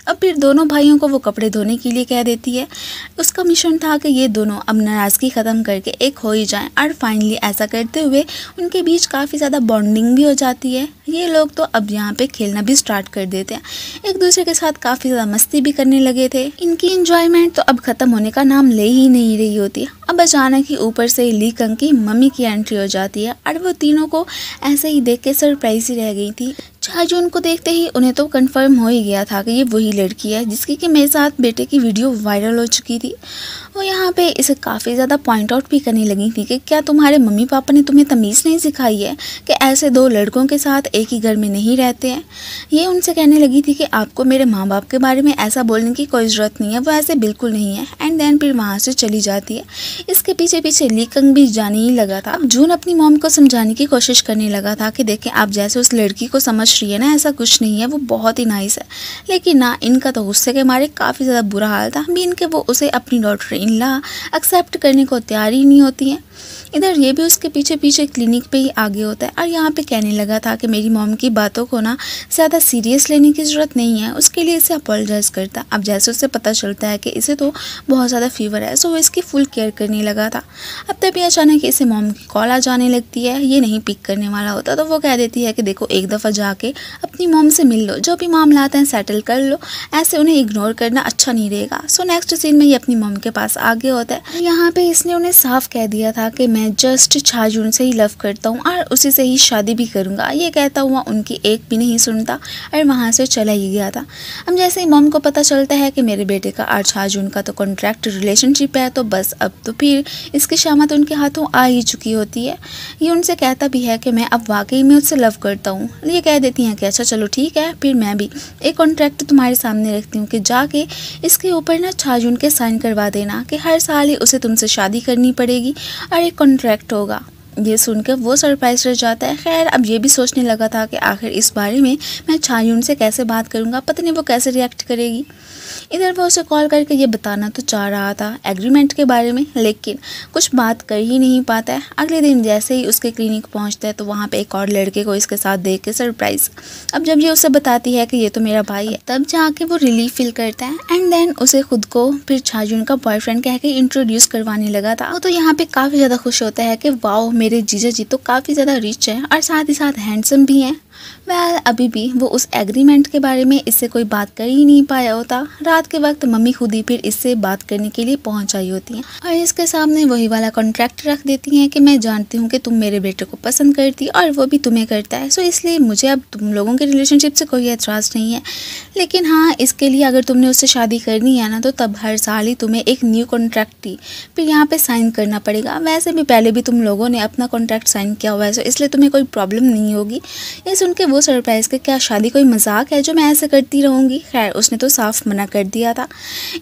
अब फिर दोनों भाइयों को वो कपड़े धोने के लिए कह देती है। उसका मिशन था कि ये दोनों अब नाराज़गी ख़त्म करके एक हो ही जाएं और फाइनली ऐसा करते हुए उनके बीच काफ़ी ज़्यादा बॉन्डिंग भी हो जाती है। ये लोग तो अब यहाँ पे खेलना भी स्टार्ट कर देते हैं, एक दूसरे के साथ काफ़ी ज़्यादा मस्ती भी करने लगे थे। इनकी इंजॉयमेंट तो अब ख़त्म होने का नाम ले ही नहीं रही होती। अब अचानक ही ऊपर से ली कंग की मम्मी की एंट्री हो जाती है और वो तीनों को ऐसे ही देख के सरप्राइज ही रह गई थी। चाजून को देखते ही उन्हें तो कंफर्म हो ही गया था कि ये वही लड़की है जिसकी कि मेरे साथ बेटे की वीडियो वायरल हो चुकी थी। वो यहाँ पे इसे काफ़ी ज़्यादा पॉइंट आउट भी करने लगी थी कि क्या तुम्हारे मम्मी पापा ने तुम्हें तमीज़ नहीं सिखाई है कि ऐसे दो लड़कों के साथ एक ही घर में नहीं रहते हैं। ये उनसे कहने लगी थी कि आपको मेरे माँ बाप के बारे में ऐसा बोलने की कोई ज़रूरत नहीं है, वो ऐसे बिल्कुल नहीं है। एंड देन फिर वहाँ से चली जाती है। इसके पीछे पीछे ली कंग भी जाने ही लगा था। जून अपनी मॉम को समझाने की कोशिश करने लगा था कि देखें, आप जैसे उस लड़की को समझ रही है ना, ऐसा कुछ नहीं है, वो बहुत ही नाइस है। लेकिन ना, इनका तो गुस्से के मारे काफ़ी ज़्यादा बुरा हाल था। भी इनके वो उसे अपनी डॉटर इन लॉ एक्सेप्ट करने को तैयार ही नहीं होती हैं। इधर ये भी उसके पीछे पीछे क्लिनिक पे ही आगे होता है और यहाँ पे कहने लगा था कि मेरी मॉम की बातों को ना ज़्यादा सीरियस लेने की ज़रूरत नहीं है, उसके लिए इसे अपोलोजाइज़ करता। अब जैसे उसे पता चलता है कि इसे तो बहुत ज़्यादा फीवर है, सो वो इसकी फुल केयर करने लगा था। अब तभी अचानक इसे मॉम की कॉल आ जाने लगती है। ये नहीं पिक करने वाला होता तो वो कह देती है कि देखो, एक दफ़ा जाके अपनी मॉम से मिल लो, जो भी मामला आता है सेटल कर लो, ऐसे उन्हें इग्नोर करना अच्छा नहीं रहेगा। सो नेक्स्ट सीन में ये अपनी मॉम के पास आ गया होता है। यहाँ पे इसने उन्हें साफ कह दिया था कि मैं जस्ट चाजून से ही लव करता हूँ और उसी से ही शादी भी करूँगा। ये कहता हुआ उनकी एक भी नहीं सुनता और वहाँ से चला ही गया था। अब जैसे ही मॉम को पता चलता है कि मेरे बेटे का और चाजून का तो कॉन्ट्रैक्ट रिलेशनशिप है, तो बस अब तो फिर इसकी शामत उनके हाथों आ ही चुकी होती है। ये उनसे कहता भी है कि मैं अब वाकई में उससे लव करता हूँ। ये कह देती हैं कि अच्छा चलो ठीक है, फिर मैं भी एक कॉन्ट्रैक्ट तुम्हारे सामने रखती हूँ कि जाके इसके ऊपर ना चाजून के साइन करवा देना कि हर साल ही उसे तुमसे शादी करनी पड़ेगी और एक कॉन्ट्रैक्ट होगा। ये सुनकर वो सरप्राइज रह जाता है। खैर, अब ये भी सोचने लगा था कि आखिर इस बारे में मैं चायून से कैसे बात करूँगा, पता नहीं वो कैसे रिएक्ट करेगी। इधर वो उसे कॉल करके ये बताना तो चाह रहा था एग्रीमेंट के बारे में, लेकिन कुछ बात कर ही नहीं पाता है। अगले दिन जैसे ही उसके क्लिनिक पहुंचता है तो वहाँ पे एक और लड़के को इसके साथ देख के सरप्राइज। अब जब ये उसे बताती है कि ये तो मेरा भाई है, तब जाके वो रिलीफ फील करता है एंड देन उसे खुद को फिर चाजून का बॉयफ्रेंड कह के इंट्रोड्यूस करवाने लगा था। वो तो यहाँ पे काफ़ी ज़्यादा खुश होता है कि वाओ, मेरे जीजा जी तो काफ़ी ज़्यादा रिच हैं और साथ ही साथ हैंडसम भी हैं। वेल, अभी भी वो उस एग्रीमेंट के बारे में इससे कोई बात कर ही नहीं पाया होता। रात के वक्त मम्मी खुद ही फिर इससे बात करने के लिए पहुंच आई होती हैं और इसके सामने वही वाला कॉन्ट्रैक्ट रख देती हैं कि मैं जानती हूँ कि तुम मेरे बेटे को पसंद करती और वो भी तुम्हें करता है, सो इसलिए मुझे अब तुम लोगों के रिलेशनशिप से कोई एतराज़ नहीं है। लेकिन हाँ, इसके लिए अगर तुमने उससे शादी करनी है ना, तो तब हर साल ही तुम्हें एक न्यू कॉन्ट्रैक्ट ही फिर यहाँ पे साइन करना पड़ेगा। वैसे भी पहले भी तुम लोगों ने अपना कॉन्ट्रैक्ट साइन किया हुआ है, सो इसलिए तुम्हें कोई प्रॉब्लम नहीं होगी। ये सुनकर के वो सरप्राइज़ के क्या शादी कोई मजाक है जो मैं ऐसे करती रहूँगी। खैर उसने तो साफ मना कर दिया था।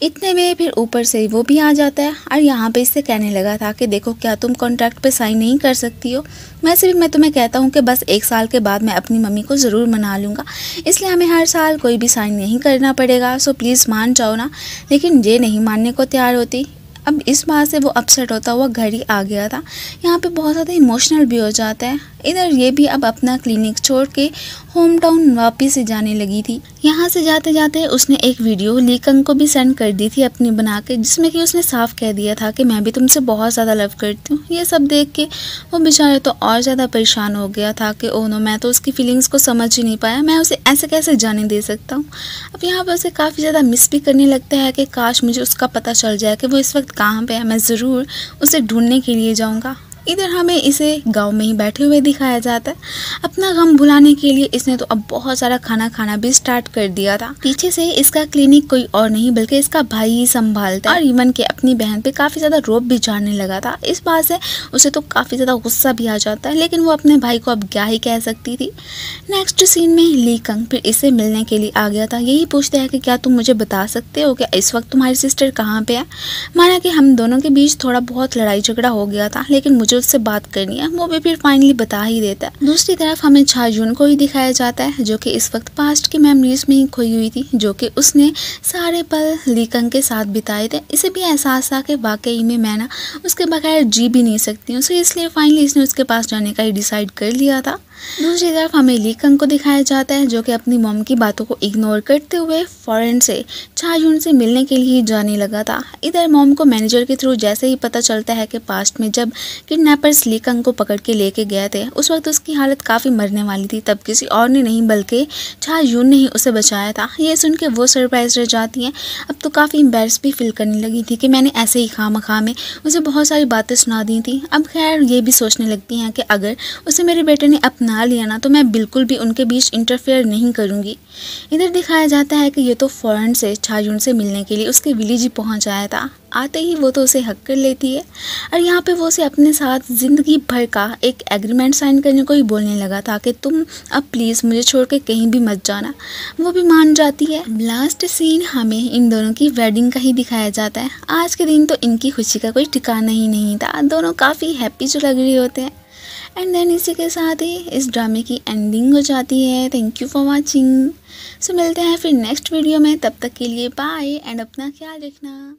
इतने में फिर ऊपर से वो भी आ जाता है और यहाँ पे इससे कहने लगा था कि देखो क्या तुम कॉन्ट्रैक्ट पे साइन नहीं कर सकती हो। वैसे भी मैं तुम्हें कहता हूँ कि बस 1 साल के बाद मैं अपनी मम्मी को ज़रूर मना लूँगा, इसलिए हमें हर साल कोई भी साइन नहीं करना पड़ेगा, सो प्लीज़ मान जाओ ना। लेकिन ये नहीं मानने को तैयार होती। अब इस बात से वो अपसेट होता हुआ घर ही आ गया था। यहाँ पे बहुत ज़्यादा इमोशनल भी हो जाता है। इधर ये भी अब अपना क्लिनिक छोड़ के होम टाउन वापस ही जाने लगी थी। यहाँ से जाते जाते उसने एक वीडियो ली कंग को भी सेंड कर दी थी अपनी बना के, जिसमें कि उसने साफ कह दिया था कि मैं भी तुमसे बहुत ज़्यादा लव करती हूँ। ये सब देख के वो बेचारा तो और ज़्यादा परेशान हो गया था कि ओह नो, मैं तो उसकी फीलिंग्स को समझ ही नहीं पाया, मैं उसे ऐसे कैसे जाने दे सकता हूँ। अब यहाँ पर उसे काफ़ी ज़्यादा मिस भी करने लगता है कि काश मुझे उसका पता चल जाए कि वो इस वक्त कहाँ पे है, मैं ज़रूर उसे ढूंढने के लिए जाऊँगा। इधर हमें इसे गांव में ही बैठे हुए दिखाया जाता है। अपना गम भुलाने के लिए इसने तो अब बहुत सारा खाना खाना भी स्टार्ट कर दिया था। पीछे से इसका क्लिनिक कोई और नहीं बल्कि इसका भाई ही संभालता है और इवन के अपनी बहन पे काफ़ी ज़्यादा रोब भी झाड़ने लगा था। इस बात से उसे तो काफ़ी ज़्यादा गुस्सा भी आ जाता है, लेकिन वो अपने भाई को अब क्या ही कह सकती थी। नेक्स्ट सीन में ली कंग फिर इसे मिलने के लिए आ गया था। यही पूछते हैं कि क्या तुम मुझे बता सकते हो कि इस वक्त तुम्हारी सिस्टर कहाँ पे है। माना कि हम दोनों के बीच थोड़ा बहुत लड़ाई झगड़ा हो गया था, लेकिन मुझे उससे बात करनी है, वो भी फिर फाइनली बता ही देता है। दूसरी तरफ हमें छाजून को ही दिखाया जाता है, जो कि इस वक्त पास्ट की मेमोरीज में ही खोई हुई थी, जो कि उसने सारे पल ली कंग के साथ बिताए थे। इसे भी एहसास था कि वाकई में मैं ना उसके बगैर जी भी नहीं सकती हूँ, सो इसलिए फाइनली इसने उसके पास जाने का ही डिसाइड कर लिया था। दूसरी तरफ हमें ली कंग को दिखाया जाता है, जो कि अपनी मॉम की बातों को इग्नोर करते हुए फॉरेन से छाजून से मिलने के लिए जाने लगा था। इधर मॉम को मैनेजर के थ्रू जैसे ही पता चलता है कि पास्ट में जब किडनैपर्स ली कंग को पकड़ के लेके गए थे उस वक्त उसकी हालत काफ़ी मरने वाली थी, तब किसी और ने नहीं बल्कि छाजून ने ही उसे बचाया था। ये सुन के वो सरप्राइज रह जाती हैं। अब तो काफ़ी एम्बेरस भी फील करने लगी थी कि मैंने ऐसे ही खामखा में उसे बहुत सारी बातें सुना दी थी। अब खैर ये भी सोचने लगती हैं कि अगर उसे मेरे बेटे ने अपना लिया ना तो मैं बिल्कुल भी उनके बीच इंटरफेयर नहीं करूंगी। इधर दिखाया जाता है कि ये तो फॉरेन से छाजून से मिलने के लिए उसके विलेज ही पहुंच आया था। आते ही वो तो उसे हक कर लेती है और यहाँ पे वो उसे अपने साथ ज़िंदगी भर का एक एग्रीमेंट साइन करने को ही बोलने लगा था कि तुम अब प्लीज़ मुझे छोड़ के कहीं भी मत जाना। वो भी मान जाती है। लास्ट सीन हमें इन दोनों की वेडिंग का ही दिखाया जाता है। आज के दिन तो इनकी खुशी का कोई ठिकाना ही नहीं था। दोनों काफ़ी हैप्पी जो लग रहे होते हैं। एंड देन इसी के साथ ही इस ड्रामे की एंडिंग हो जाती है। Thank you for watching. So मिलते हैं फिर नेक्स्ट वीडियो में, तब तक के लिए बाय एंड अपना ख्याल रखना।